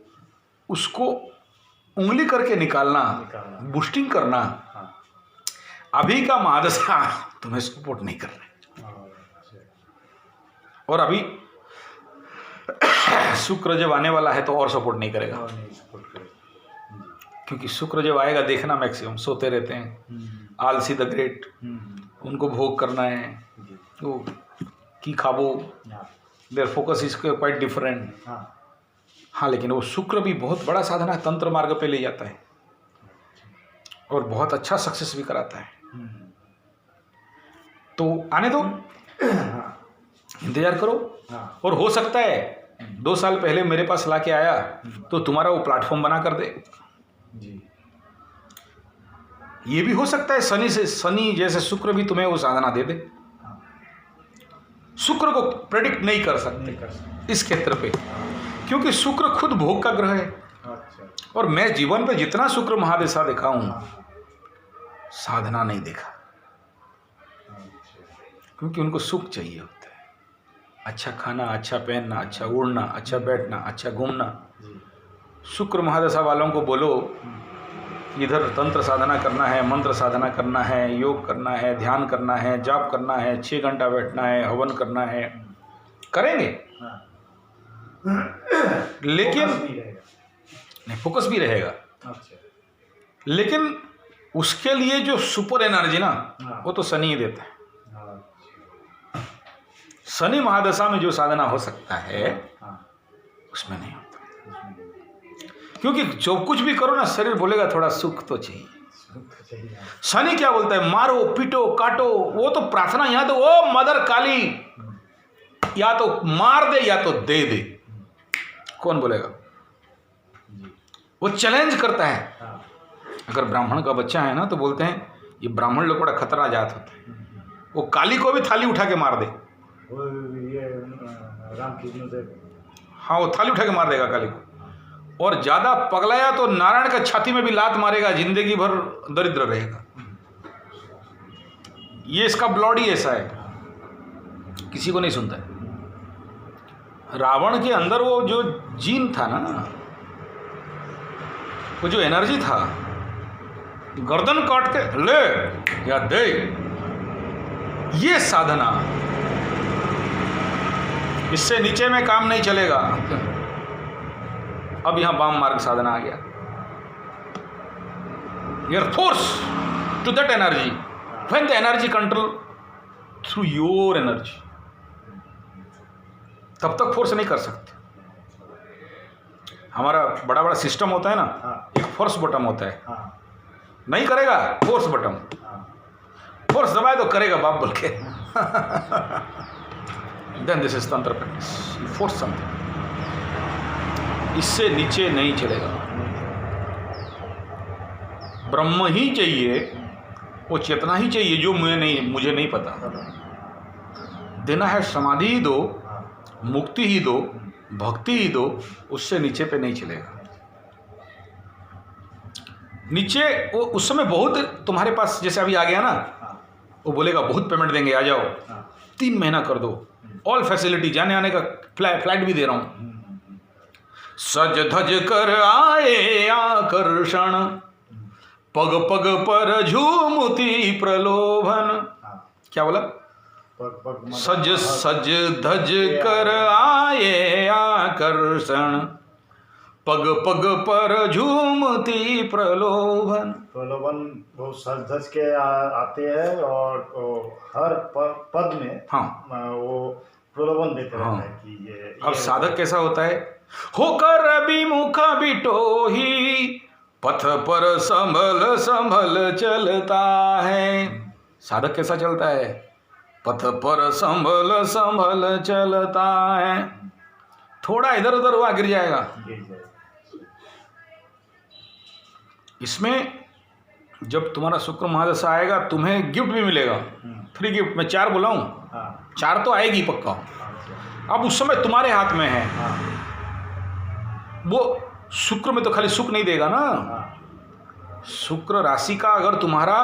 उसको उंगली करके निकालना, बूस्टिंग करना, हाँ, अभी का महादशा तुम्हें सपोर्ट नहीं कर रहे। हाँ, अच्छा, और अभी शुक्र जब आने वाला है तो और सपोर्ट नहीं करेगा, और नहीं सपोर्ट करे। क्योंकि शुक्र जब आएगा देखना मैक्सिमम सोते रहते हैं, आलसी द ग्रेट, उनको भोग करना है, जी, तो की खाबो, हाँ, there focus is quite different. हाँ, हाँ, लेकिन वो शुक्र भी बहुत बड़ा साधना तंत्र मार्ग पे ले जाता है और बहुत अच्छा सक्सेस भी कराता है। तो आने दो, हाँ, इंतजार करो। हाँ, और हो सकता है 2 साल पहले मेरे पास ला के आया तो तुम्हारा वो प्लेटफॉर्म बना कर दे। जी, ये भी हो सकता है शनि जैसे शुक्र भी तुम्हें वो साधना दे दे। हाँ, शुक्र को प्रेडिक्ट नहीं कर नहीं सकते कर सकते। इस क्षेत्र पे, क्योंकि शुक्र खुद भोग का ग्रह है। अच्छा, और मैं जीवन पे जितना शुक्र महादशा देखा हूँ हाँ, साधना नहीं देखा, अच्छा, क्योंकि उनको सुख चाहिए होता है, अच्छा खाना, अच्छा पहनना, अच्छा उड़ना, अच्छा बैठना, अच्छा घूमना। जी, शुक्र महादशा वालों को बोलो इधर तंत्र साधना करना है, मंत्र साधना करना है, योग करना है, ध्यान करना है, जाप करना है, 6 घंटा बैठना है, हवन करना है, करेंगे। हाँ, लेकिन फोकस नहीं रहेगा। नहीं, फोकस भी रहेगा, अच्छा, लेकिन उसके लिए जो सुपर एनर्जी ना हाँ, वो तो शनि ही देता है। अच्छा, शनि महादशा में जो साधना हो सकता है हाँ, उसमें नहीं होता, उसमें क्योंकि जो कुछ भी करो ना शरीर बोलेगा थोड़ा सुख तो चाहिए। सुख चाहिए। शनि क्या बोलता है, मारो पीटो काटो, वो तो प्रार्थना, यहाँ तो ओ मदर काली, या तो मार दे या तो दे दे, कौन बोलेगा? जी, वो चैलेंज करता है। हाँ, अगर ब्राह्मण का बच्चा है ना तो बोलते हैं ये ब्राह्मण लोग बड़ा खतरा जात होता है, वो काली को भी थाली उठा के मार दे। वो ये रामकृष्ण देव, हाँ, वो थाली उठा के मार देगा काली को। और ज़्यादा पगलाया तो नारायण का छाती में भी लात मारेगा, जिंदगी भर दरिद्र रहेगा। ये इसका ब्लॉड ही ऐसा है, किसी को नहीं सुनता है। रावण के अंदर वो जो जीन था ना, वो जो एनर्जी था, गर्दन काट के ले या दे, ये साधना, इससे नीचे में काम नहीं चलेगा। अब यहां वाम मार्ग साधना आ गया। Your force to that energy, when the energy control through your energy, तब तक फोर्स नहीं कर सकते। हमारा बड़ा बड़ा सिस्टम होता है ना, हाँ। एक फोर्स बटन होता है, हाँ नहीं करेगा फोर्स बटन, हाँ फोर्स दबाए तो करेगा बाप बोल के। देन दिस इज तंत्र प्रैक्टिस, फोर्स समथिंग, इससे नीचे नहीं चलेगा। ब्रह्म ही चाहिए, वो चेतना ही चाहिए जो मुझे नहीं पता। देना है समाधि ही दो, मुक्ति ही दो, भक्ति ही दो, उससे नीचे पे नहीं चलेगा। नीचे वो उस समय बहुत तुम्हारे पास, जैसे अभी आ गया ना, वो बोलेगा बहुत पेमेंट देंगे, आ जाओ, 3 महीना कर दो, ऑल फैसिलिटी, जाने आने का फ्लाइट भी दे रहा हूं। सज धज कर आए आकर्षण, पग पग पर झूमती प्रलोभन। क्या बोला? सज सज धज कर आए आकर्षण, पग पग पर झूमती प्रलोभन। प्रलोभन वो सज धज के आते हैं और हर पद में वो प्रलोभन देते रहते हैं कि ये। अब साधक कैसा होता है? होकर अभिमुख बिटोही, पथ पर संभल संभल चलता है। साधक कैसा चलता है? पथ पर संभल संभल चलता है। थोड़ा इधर उधर हुआ गिर जाएगा। इसमें जब तुम्हारा शुक्र महादशा आएगा, तुम्हें गिफ्ट भी मिलेगा, फ्री गिफ्ट। मैं 4 बुलाऊं? 4 तो आएगी पक्का। अब उस समय तुम्हारे हाथ में है। वो शुक्र में तो खाली सुख नहीं देगा ना, शुक्र राशि का अगर तुम्हारा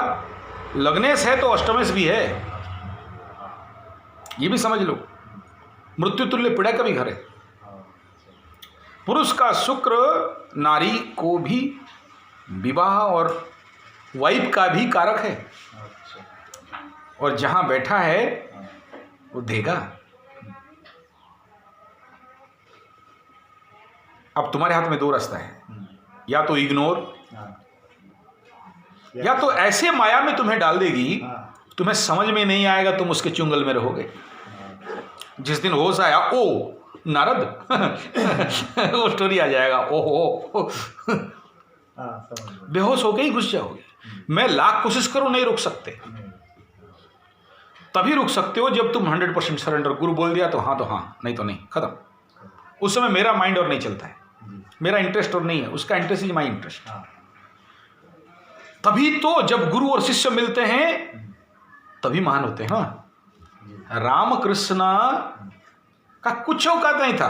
लग्नेश है तो अष्टमेश भी है, ये भी समझ लो। मृत्यु तुल्य पीड़ा का भी घर है। पुरुष का शुक्र नारी को भी विवाह और वाइफ का भी कारक है, और जहां बैठा है वो देगा। अब तुम्हारे हाथ में 2 रास्ता है, या तो इग्नोर, या तो ऐसे माया में तुम्हें डाल देगी, तुम्हें समझ में नहीं आएगा, तुम उसके चुंगल में रहोगे। जिस दिन होश आया, ओ नारद, वो स्टोरी आ जाएगा, ओहो, बेहोश होके ही घुस जाओगे। मैं लाख कोशिश करूं, नहीं रुक सकते। तभी रुक सकते हो जब तुम 100% सरेंडर, गुरु बोल दिया तो हाँ, नहीं तो नहीं, खत्म। उस समय मेरा माइंड और नहीं चलता है, मेरा इंटरेस्ट और नहीं है, उसका इंटरेस्ट इज माई इंटरेस्ट। तभी तो जब गुरु और शिष्य मिलते हैं तभी महान होते हैं। रामकृष्ण का कुछ औकात नहीं था।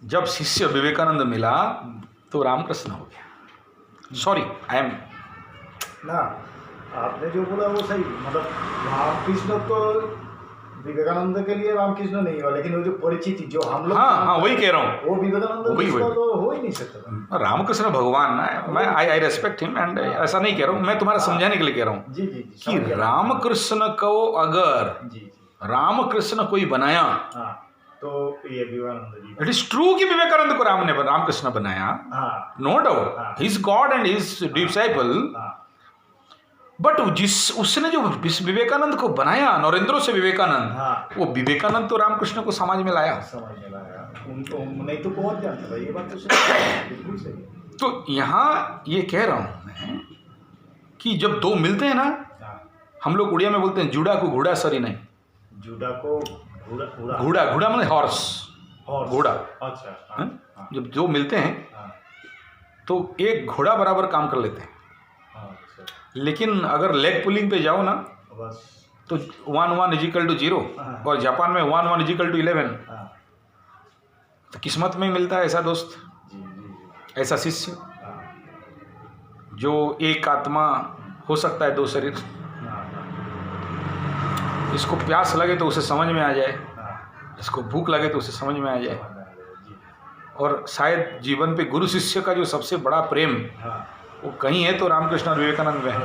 जब शिष्य विवेकानंद मिला तो रामकृष्ण हो गया। सॉरी, आई एम ना, आपने जो बोला वो सही। मतलब रामकृष्ण तो विवेकानंद के लिए रामकृष्ण नहीं हुआ, लेकिन वो जो परिचिति जो हम लोग, हाँ, वही कह रहा हूँ, वो विवेकानंद तो हो ही नहीं सकता। रामकृष्ण भगवान है, मैं आई रेस्पेक्ट हिम, एंड ऐसा नहीं कह रहा हूँ, मैं तुम्हारा समझाने के लिए कह रहा हूँ कि रामकृष्ण को अगर रामकृष्ण कोई बनाया तो ये Vivekananda ji, it is true कि विवेकानंद को रामकृष्ण बनाया, no doubt, he is god and he is disciple. But उसने जो विवेकानंद को बनाया, नरेंद्र से विवेकानंद, वो विवेकानंद तो रामकृष्ण को समाज में लाया। उनको नहीं तो कौन जानता था, ये बात तो बिल्कुल सही है। तो यहाँ ये कह रहा हूँ मैं कि जब 2 मिलते हैं ना, हम लोग उड़िया में बोलते हैं जुड़ा को घोड़ा सरी नहीं, जुड़ा को घोड़ा मतलब हॉर्स, घोड़ा। अच्छा, जब 2 मिलते हैं तो एक घोड़ा बराबर काम कर लेते हैं। लेकिन अगर लेग पुलिंग पे जाओ ना तो 1 = 0, और जापान में 1 = 11। तो किस्मत में मिलता है ऐसा दोस्त, ऐसा शिष्य जो एक आत्मा हो सकता है 2 शरीर। इसको प्यास लगे तो उसे समझ में आ जाए, इसको भूख लगे तो उसे समझ में आ जाए। और शायद जीवन पे गुरु शिष्य का जो सबसे बड़ा प्रेम वो कहीं है तो रामकृष्ण और विवेकानंद में है।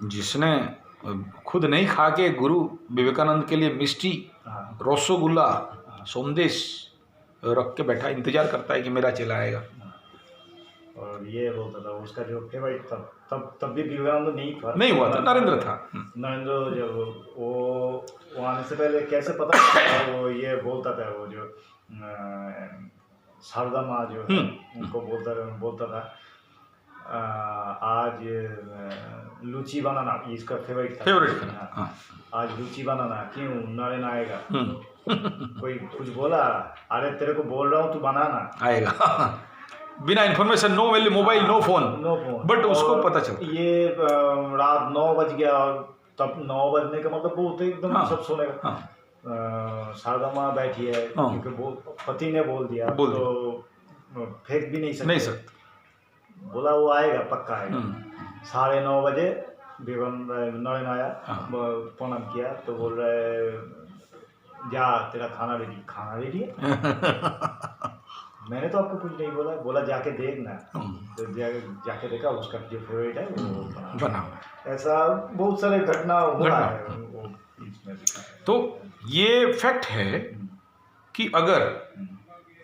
जिसने खुद नहीं खा के गुरु विवेकानंद के लिए मिष्टी, रसगुल्ला, संदेश रख के बैठा, इंतजार करता है कि मेरा चेला आएगा। और ये बोलता था उसका जो फेवरेट तब भी विवेकानंद नहीं हुआ था, नरेंद्र था। नरेंद्र जब वो आने से पहले कैसे पता था, वो ये बोलता था, वो जो शारदा माँ जो है उनको बोलता था आज लूची बनाना, इसका फेवरेट था। हाँ। आज लूची बनाना, क्यों नरेन आएगा। कोई कुछ बोला, अरे तेरे को बोल रहा हूँ तू बनाना, आएगा। बिना information, no value mobile, no phone, but उसको पता चलता। ये रात 9 बज गया, और तब 9 बजने का मतलब वो तो एकदम सब सुनेगा। शारदा माँ बैठी है, क्योंकि पति ने बोल दिया तो फेंक भी नहीं सकते। बोला वो आएगा, पक्का आएगा। 9:30 बजे नरेन आया, प्रणाम किया तो बोल रहे जा तेरा खाना रेडी है। मैंने तो आपको कुछ नहीं बोला जाके देखना। तो जाके देखा, उसका जो फेवरेट है वो बना। ऐसा बहुत सारे घटना हुआ है वो इसमें। तो ये फैक्ट है कि अगर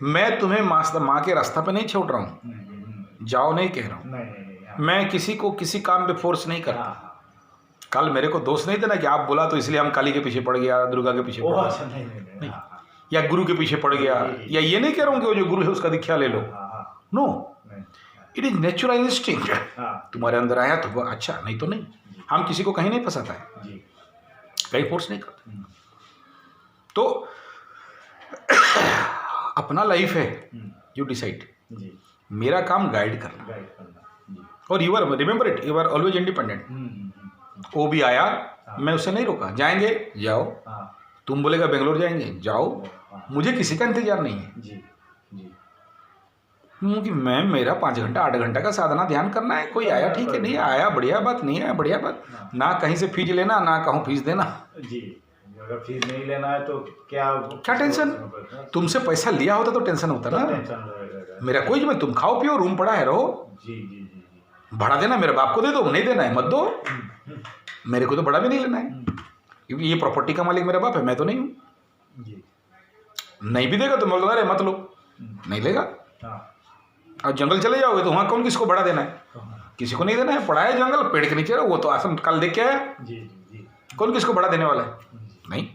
मैं तुम्हें माँ के रास्ता पे नहीं छोड़ रहा हूँ, जाओ नहीं कह रहा हूँ, मैं किसी को किसी काम पे फोर्स नहीं करता। कल मेरे को दोष नहीं देना कि आप बोला तो इसलिए हम काली के पीछे पड़ गया, दुर्गा के पीछे पड़ गया, नहीं, या गुरु के पीछे पड़ गया, या ये नहीं कह रहा हूँ कि वो जो गुरु है उसका दीक्षा ले लो। No, it is natural instinct. तुम्हारे अंदर आया तो अच्छा, नहीं तो नहीं। हम किसी को कहीं नहीं फंसाता है, कहीं फोर्स नहीं करते। तो अपना लाइफ है, यू डिसाइड। मेरा काम गाइड करना, और you are remember it, you are always independent. वो भी आया, मैं उसे नहीं रोका, जाएंगे जाओ, तुम बोलेगा बेंगलोर जाएंगे जाओ, मुझे किसी का इंतजार नहीं है। क्योंकि मैं मेरा 5 घंटा 8 घंटा का साधना ध्यान करना है। कोई आया ठीक है, नहीं आया बढ़िया बात, नहीं आया बढ़िया बात। ना कहीं से फीस लेना, ना कहूँ फीस देना। अगर फीस नहीं लेना है तो क्या टेंशन। तुमसे पैसा लिया होता तो टेंशन होता ना। मेरा कोई मैं, तुम खाओ पियो, रूम पड़ा है, रहो, भाड़ा देना मेरे बाप को दे दो, नहीं देना है मत दो, मेरे को तो बड़ा भी नहीं लेना है, क्योंकि ये प्रॉपर्टी का मालिक मेरा बाप है, मैं तो नहीं हूँ। नहीं भी देगा तो मैं बोलूँगा अरे मत लो, नहीं लेगा। और जंगल चले जाओगे तो वहाँ कौन किसको बड़ा देना है, किसी को नहीं देना है। पड़ा है जंगल, पेड़ के नीचे वो तो आसम कल देख के आया, कौन किसको बड़ा देने वाला है। नहीं,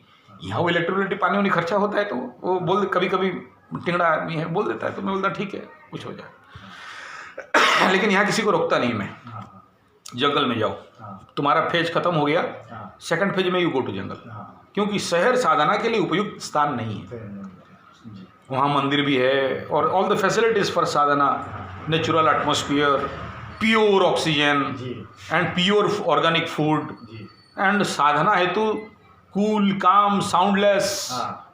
यहाँ वो इलेक्ट्रिसिटी पानी वानी खर्चा होता है तो वो बोल, कभी कभी टिंगड़ा आदमी है बोल देता है, तो मैं बोलता ठीक है कुछ हो जाए। लेकिन यहाँ किसी को रोकता नहीं मैं। जंगल में जाओ, तुम्हारा फेज खत्म हो गया, सेकंड फेज में यू गो टू जंगल, क्योंकि शहर साधना के लिए उपयुक्त स्थान नहीं है। वहाँ मंदिर भी है और all the facilities for sadhana, natural atmosphere, pure oxygen and pure organic food, and sadhana हेतु कूल काम soundless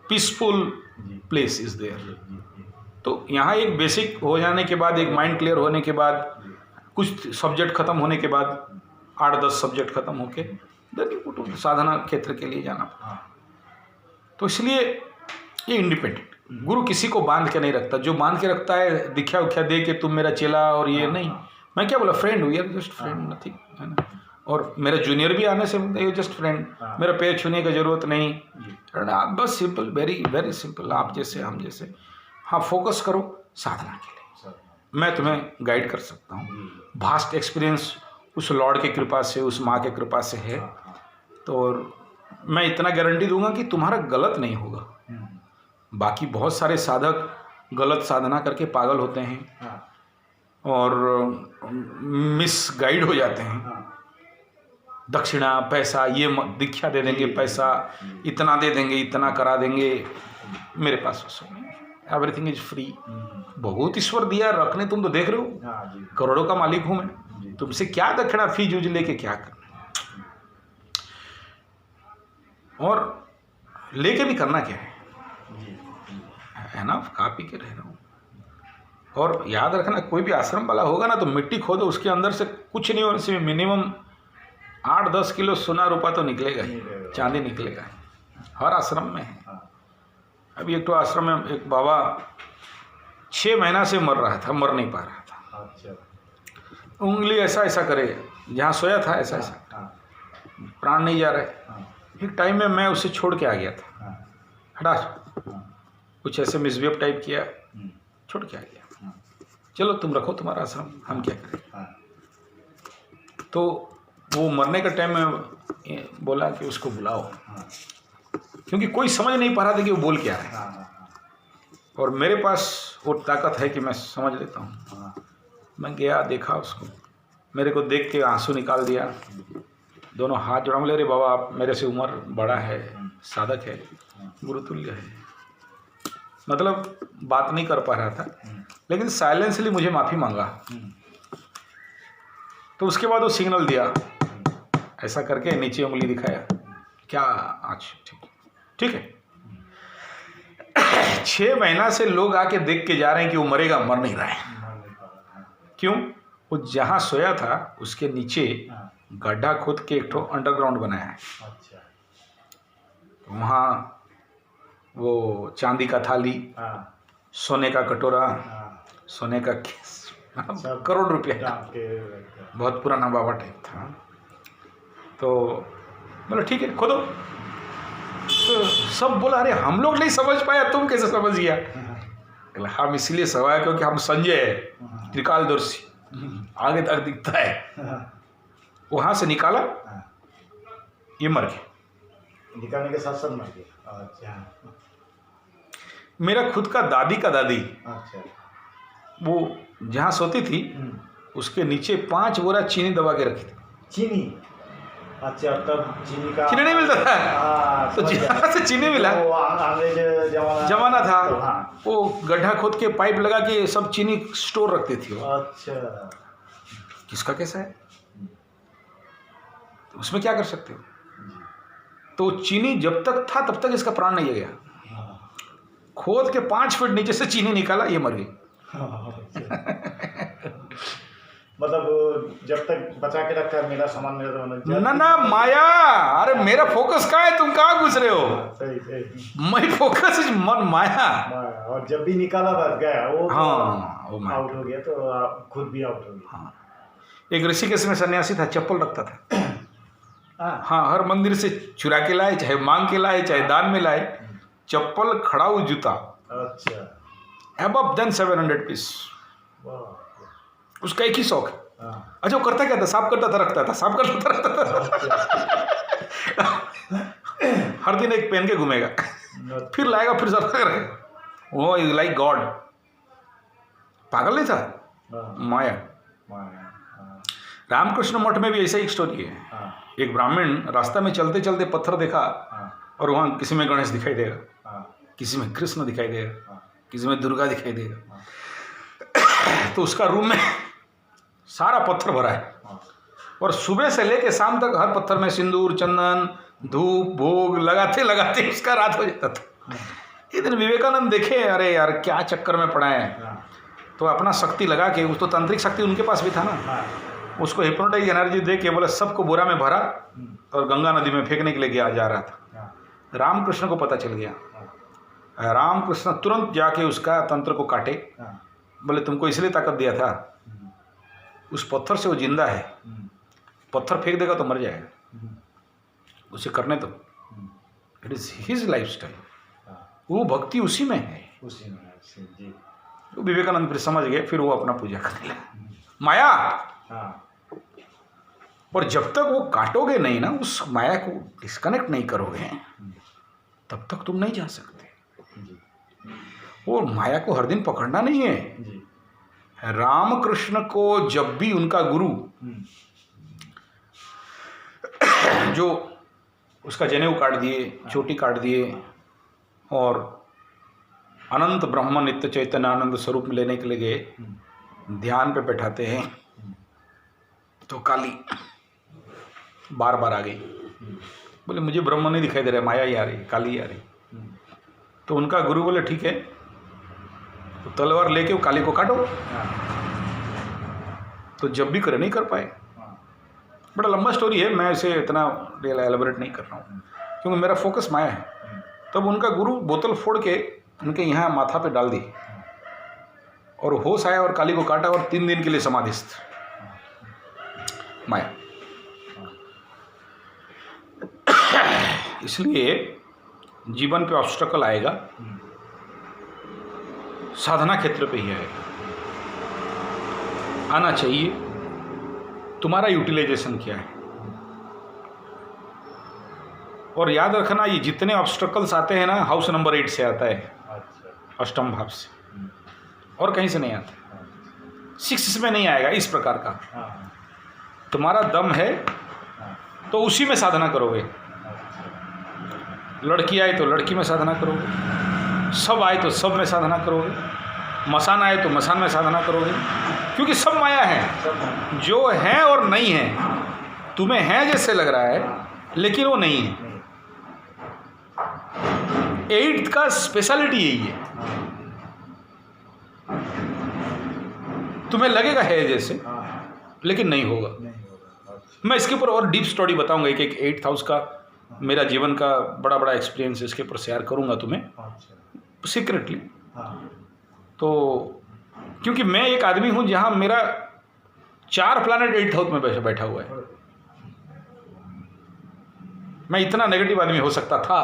peaceful place is there. तो यहाँ एक बेसिक हो जाने के बाद, एक माइंड क्लियर होने के बाद, कुछ सब्जेक्ट खत्म होने के बाद, 8-10 सब्जेक्ट खत्म होके देन यू टू साधना क्षेत्र के लिए जाना पड़ता। तो इसलिए ये इंडिपेंडेंट, गुरु किसी को बांध के नहीं रखता। जो बांध के रखता है दिखा उख्या दे के तुम मेरा चेला और ये नहीं। मैं क्या बोला, फ्रेंड हूँ यार, जस्ट फ्रेंड, नथिंग, है ना। और मेरा जूनियर भी आने से ये जस्ट फ्रेंड, मेरा पैर छूने की जरूरत नहीं, बस सिंपल, वेरी वेरी सिंपल, आप जैसे हम जैसे। हाँ, फोकस करो साधना के लिए, मैं तुम्हें गाइड कर सकता हूँ। वास्ट एक्सपीरियंस उस लॉर्ड की कृपा से, उस माँ के कृपा से है। तो मैं इतना गारंटी दूंगा कि तुम्हारा गलत नहीं होगा। बाकी बहुत सारे साधक गलत साधना करके पागल होते हैं और मिस गाइड हो जाते हैं। दक्षिणा, पैसा, ये दीक्षा दे देंगे, पैसा इतना दे देंगे, इतना करा देंगे, मेरे पास वो सब नहीं, एवरीथिंग इज फ्री। बहुत ईश्वर दिया रखने, तुम तो देख रहे हो, करोड़ों का मालिक हूँ मैं, तुमसे क्या दक्षिणा फी जूझ लेके क्या करना, और लेके भी करना क्या है ना, खा पी के रह रहा हूँ। और याद रखना, कोई भी आश्रम वाला होगा ना तो मिट्टी खोदो, उसके अंदर से कुछ नहीं होने से मिनिमम 8-10 किलो सोना रुपया तो निकलेगा ही, चांदी निकलेगा हर आश्रम में है। अभी एक तो आश्रम में एक बाबा 6 महीना से मर रहा था, मर नहीं पा रहा था। उंगली ऐसा ऐसा करे, जहाँ सोया था ऐसा ऐसा, प्राण नहीं जा रहे। एक टाइम में मैं उसे छोड़ के आ गया था, हटा कुछ ऐसे मिसबिहेव टाइप किया, छोड़ के आ गया। चलो तुम रखो तुम्हारा आश्रम, हम क्या करें। हाँ। तो वो मरने के टाइम में बोला कि उसको बुलाओ, हाँ। क्योंकि कोई समझ नहीं पा रहा था कि वो बोल क्या रहा है। हाँ। और मेरे पास वो ताकत है कि मैं समझ लेता हूँ। हाँ। मैं गया, देखा उसको, मेरे को देख के आंसू निकाल दिया, दोनों हाथ जोड़ा, बोले अरे बाबा आप मेरे से उम्र बड़ा है, साधक है, गुरुतुल्य है। मतलब बात नहीं कर पा रहा था, लेकिन साइलेंसली मुझे माफ़ी मांगा। तो उसके बाद वो सिग्नल दिया, ऐसा करके नीचे उंगली दिखाया, क्या आज ठीक है। 6 महीना से लोग आके देख के जा रहे हैं कि वो मरेगा, मर नहीं रहा है। क्यों? वो जहाँ सोया था उसके नीचे गड्ढा खोद के एक ठो अंडरग्राउंड बनाया है। अच्छा। वहाँ वो चांदी का थाली, सोने का कटोरा, सोने का केस, करोड़ रुपया, बहुत पुराना बाबा टाइप था। तो बोला ठीक है खोदो। तो सब बोला अरे हम लोग नहीं समझ पाया, तुम कैसे समझ गया? हम इसलिए सवाया क्योंकि हम संजय है, त्रिकालदर्शी, आगे तक दिखता है। वहाँ से निकाला, ये मर गया। निकालने के साथ साथ मर गया। अच्छा। मेरा खुद का दादी का दादी, अच्छा, वो जहाँ सोती थी उसके नीचे 5 बोरा चीनी दबा के रखी थी। चीनी? अच्छा, तब चीनी नहीं मिलता था, तो जहाँ से चीनी मिला, तो अंग्रेज जमाना था। तो हाँ। वो गड्ढा खोद के पाइप लगा के सब चीनी स्टोर रखते थे वो। अच्छा। किसका कैसा है, तो उसमें क्या कर सकते हो। तो चीनी जब तक था तब तक इसका प्राण नहीं गया। खोद के 5 फीट नीचे से चीनी निकाला, ये मर गई। मतलब जब तक बचा के रखा मेरा सामान मेरा ना माया, अरे मेरा फोकस कहाँ है, तुम कहाँ घुस रहे हो? सही। माई फोकस इज मन माया। और जब भी निकाला बच गया वो। हाँ, वो आउट हो गया, तो आप खुद भी आउट हो गए। हाँ। एक ऋषिकेश में सन्यासी था, चप्पल रखता था। हाँ, हर मंदिर से चुरा के लाए, चाहे मांग के लाए, चाहे दान में लाए, चप्पल, खड़ाऊ जूता। अच्छा। Above than 700 piece. उसका एक ही शौक है। अच्छा, वो करता क्या था? साफ करता था, रखता था, साफ करता था, रखता था। हर दिन एक पहन के घूमेगा, फिर लाएगा, फिर साफ करेगा। वो इज लाइक गॉड। पागल नहीं था, माया। रामकृष्ण मठ में भी ऐसा एक स्टोरी है। एक ब्राह्मण रास्ता में चलते चलते पत्थर देखा, और वहाँ किसी में गणेश दिखाई देगा, किसी में कृष्ण दिखाई देगा, किसी में दुर्गा दिखाई देगा। तो उसका रूम में सारा पत्थर भरा है, और सुबह से लेके शाम तक हर पत्थर में सिंदूर, चंदन, धूप, भोग लगाते लगाते उसका रात हो जाता था। एक दिन विवेकानंद देखे, अरे यार क्या चक्कर में पड़ा है। तो अपना शक्ति लगा के, उस तो तांत्रिक शक्ति उनके पास भी था ना, उसको हिप्नोटाइज एनर्जी दे के बोले सबको बोरा में भरा और गंगा नदी में फेंकने के लिए जा रहा था। रामकृष्ण को पता चल गया। रामकृष्ण तुरंत जाके उसका तंत्र को काटे, बोले तुमको इसलिए ताकत दिया था, उस पत्थर से वो जिंदा है, पत्थर फेंक देगा तो मर जाएगा, उसे करने दो। It is his life style, वो भक्ति उसी में है, उसी में जी। तो विवेकानंद फिर समझ गए, फिर वो अपना पूजा करने लगे। माया। और जब तक वो काटोगे नहीं ना, उस माया को डिस्कनेक्ट नहीं करोगे, तब तक तुम नहीं जा सकते। वो माया को हर दिन पकड़ना नहीं है। रामकृष्ण को जब भी उनका गुरु जो उसका जनेऊ काट दिए, चोटी काट दिए, और अनंत ब्रह्म नित्य चैतन्य आनंद स्वरूप में लेने के लिए गए, ध्यान पे बैठाते हैं, तो काली बार बार आ गई। बोले मुझे ब्रह्म नहीं दिखाई दे रहा, माया ही आ रही, काली ही आ रही। तो उनका गुरु बोले ठीक है, तो तलवार लेके वो काली को काटो। तो जब भी करे नहीं कर पाए। बड़ा लंबा स्टोरी है, मैं इसे इतना एलेबोरेट नहीं कर रहा हूँ, क्योंकि मेरा फोकस माया है। तब उनका गुरु बोतल फोड़ के उनके यहाँ माथा पे डाल दी, और होश आया और काली को काटा, और 3 दिन के लिए समाधिस्थ। माया। इसलिए जीवन पे ऑब्स्टकल आएगा, साधना क्षेत्र पे ही आएगा। आना चाहिए, तुम्हारा यूटिलाइजेशन क्या है। और याद रखना, ये जितने ऑब्स्टकल्स आते हैं ना, हाउस नंबर 8 से आता है, अष्टम भाव से, और कहीं से नहीं आता। 6 में नहीं आएगा इस प्रकार का। तुम्हारा दम है तो उसी में साधना करोगे। लड़की आए तो लड़की में साधना करोगे, सब आए तो सब में साधना करोगे, मसान आए तो मसान में साधना करोगे, क्योंकि सब माया है, जो है और नहीं है। तुम्हें है जैसे लग रहा है लेकिन वो नहीं है। 8th का स्पेशलिटी यही है, तुम्हें लगेगा है जैसे लेकिन नहीं होगा। मैं इसके ऊपर और डीप स्टडी बताऊंगा, एक 8th हाउस का मेरा जीवन का बड़ा बड़ा एक्सपीरियंस इसके ऊपर शेयर करूंगा तुम्हें सीक्रेटली। तो क्योंकि मैं एक आदमी हूं जहां मेरा 4 प्लैनेट 8th हाउस में बैठा हुआ है। मैं इतना नेगेटिव आदमी हो सकता था,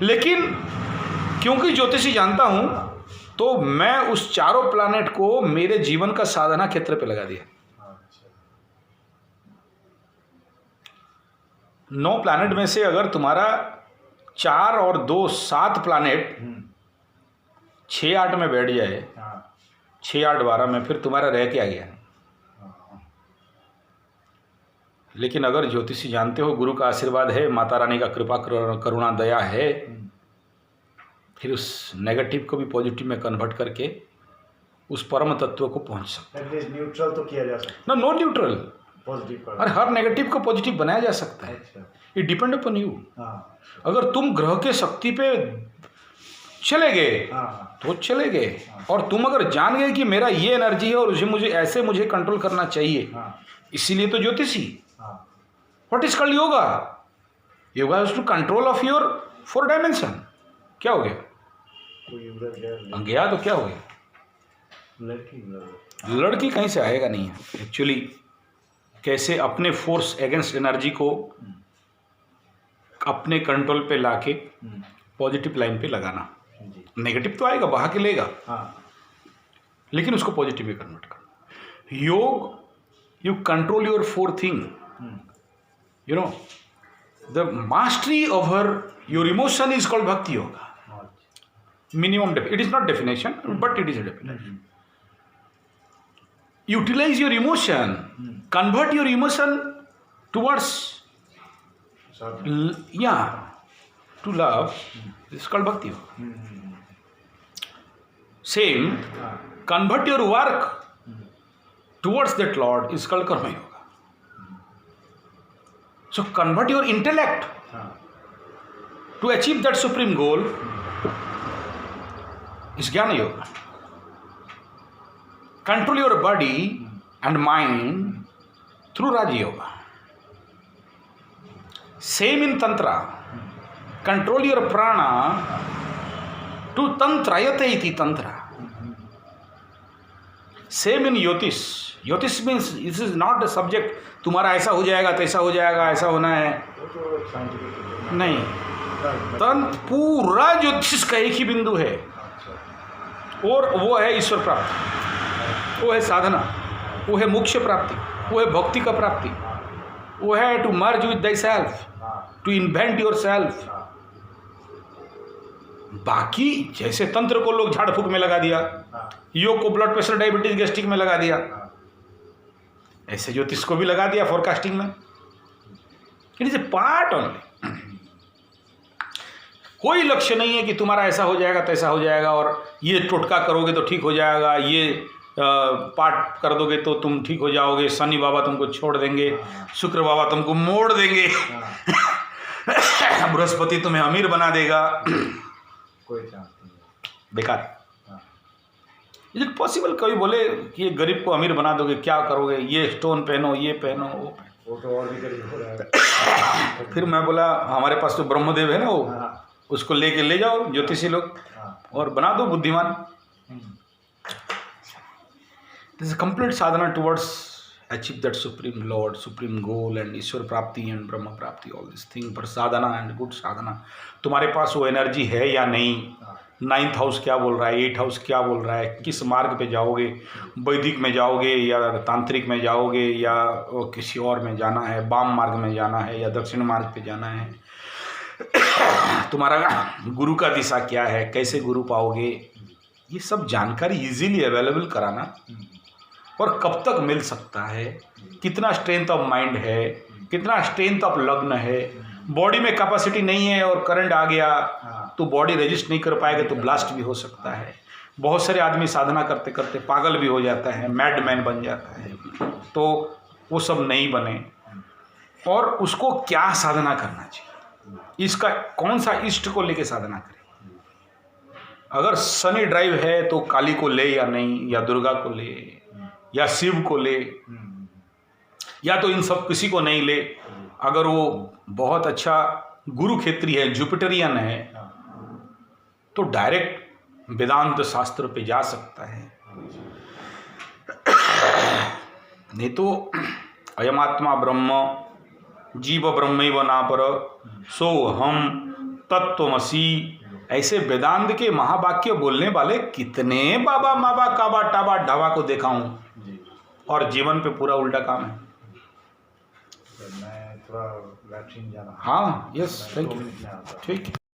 लेकिन क्योंकि ज्योतिषी जानता हूं तो मैं उस 4 प्लैनेट को मेरे जीवन का साधना क्षेत्र पे लगा दिया। 9 प्लैनेट में से अगर तुम्हारा 4 और 2 7 प्लैनेट 6-8 में बैठ जाए, 6-8-12 में, फिर तुम्हारा रह के आ गया। लेकिन अगर ज्योतिषी जानते हो गुरु का आशीर्वाद है, माता रानी का कृपा करुणा दया है, फिर उस नेगेटिव को भी पॉजिटिव में कन्वर्ट करके उस परम तत्व को पहुंच सकते हैं। न्यूट्रल तो किया जा सकता है। नो न्यूट्रल, पॉजिटिव, और हर नेगेटिव को पॉजिटिव बनाया जा सकता है। It depend upon you. अगर तुम ग्रह के शक्ति पे चले गए तो चले गए, और तुम अगर जान गए कि मेरा ये एनर्जी है और मुझे मुझे कंट्रोल करना चाहिए, इसीलिए तो ज्योतिषी। What is called yoga? Yoga is to control of your 4 dimension. क्या हो गया? गया तो क्या हो गया? लड़की कहीं से आएगा नहीं है। एक्चुअली कैसे अपने फोर्स अगेंस्ट एनर्जी को अपने कंट्रोल पे लाके पॉजिटिव लाइन पे लगाना। नेगेटिव तो आएगा, बहा के लेगा, लेकिन उसको पॉजिटिव में कन्वर्ट करना। योग, you control your 4 thing, you know, the mastery over your emotion is called भक्ति yoga. Minimum, it is not definition, but it is a definition. Utilize your emotion, convert your emotion towards, to love. This is called bhakti yoga. Same, convert your work towards that Lord is called karma yoga. So convert your intellect to achieve that supreme goal is Jnana Yoga. Control your body and mind through Raja Yoga. Same in Tantra. Control your prana to Tantrayate iti Tantra. Same in Yotis. Yotis means this is not a subject, तुम्हारा ऐसा हो जाएगा, तैसा हो जाएगा, ऐसा होना है, नहीं। तंत्र पूरा ज्योतिष का एक ही बिंदु है, और वो है ईश्वर प्राप्ति, वो है साधना, वो है मोक्ष प्राप्ति, वो है भक्ति का प्राप्ति, वो है to merge with thyself, to invent yourself. बाकी जैसे तंत्र को लोग झाड़ फूक में लगा दिया, योग को ब्लड प्रेशर, डायबिटीज, गैस्ट्रिक में लगा दिया, ऐसे ज्योतिष को भी लगा दिया फोरकास्टिंग में। It is a part only. कोई लक्ष्य नहीं है कि तुम्हारा ऐसा हो जाएगा, तैसा हो जाएगा, और ये टोटका करोगे तो ठीक हो जाएगा, ये पाठ कर दोगे तो तुम ठीक हो जाओगे, शनि बाबा तुमको छोड़ देंगे, शुक्र बाबा तुमको मोड़ देंगे, बृहस्पति तुम्हें अमीर बना देगा। कोई चांस नहीं, बेकार। Is it possible? कभी बोले कि ये गरीब को अमीर बना दोगे, क्या करोगे, ये स्टोन पहनो, ये पहनो, वो पहनो। वो तो और भी गरीब हो रहा है। फिर मैं बोला हमारे पास तो ब्रह्मदेव है ना, वो उसको लेके ले जाओ ज्योतिषी लोग और बना दो बुद्धिमान। This is complete sadhana towards achieve that supreme lord, supreme goal and Ishwar prapti and ब्रह्म प्राप्ति, ऑल दिस थिंग। पर साधना एंड गुड साधना, तुम्हारे पास वो एनर्जी है या नहीं, 9th हाउस क्या बोल रहा है, 8th हाउस क्या बोल रहा है, किस मार्ग पे जाओगे, वैदिक में जाओगे या तांत्रिक में जाओगे या किसी और में जाना है, वाम मार्ग में जाना है या दक्षिण मार्ग पे जाना है, तुम्हारा गुरु का दिशा क्या है, कैसे गुरु पाओगे, ये सब जानकारी इजीली अवेलेबल कराना, और कब तक मिल सकता है, कितना स्ट्रेंथ ऑफ माइंड है, कितना स्ट्रेंथ ऑफ लग्न है, बॉडी में कैपेसिटी नहीं है और करंट आ गया तो बॉडी रेजिस्ट नहीं कर पाएगा तो ब्लास्ट भी हो सकता है। बहुत सारे आदमी साधना करते करते पागल भी हो जाता है, मैड मैन बन जाता है, तो वो सब नहीं बने। और उसको क्या साधना करना चाहिए, इसका कौन सा इष्ट को लेके साधना करें। अगर शनि ड्राइव है तो काली को ले या नहीं, या दुर्गा को ले या शिव को ले, या तो इन सब किसी को नहीं ले। अगर वो बहुत अच्छा गुरु क्षेत्री है, जुपिटरियन है, तो डायरेक्ट वेदांत शास्त्र पे जा सकता है। नहीं तो अयमात्मा ब्रह्म जीव ब्रह्मैव नापर सो हम तत्त्वमसि, ऐसे वेदांत के महावाक्य बोलने वाले कितने बाबा माबा काबा टाबा ढाबा को देखा हूँ, और जीवन पे पूरा उल्टा काम है। मैं थोड़ा लैट्रिन जाना। हाँ, यस, थैंक यू, ठीक।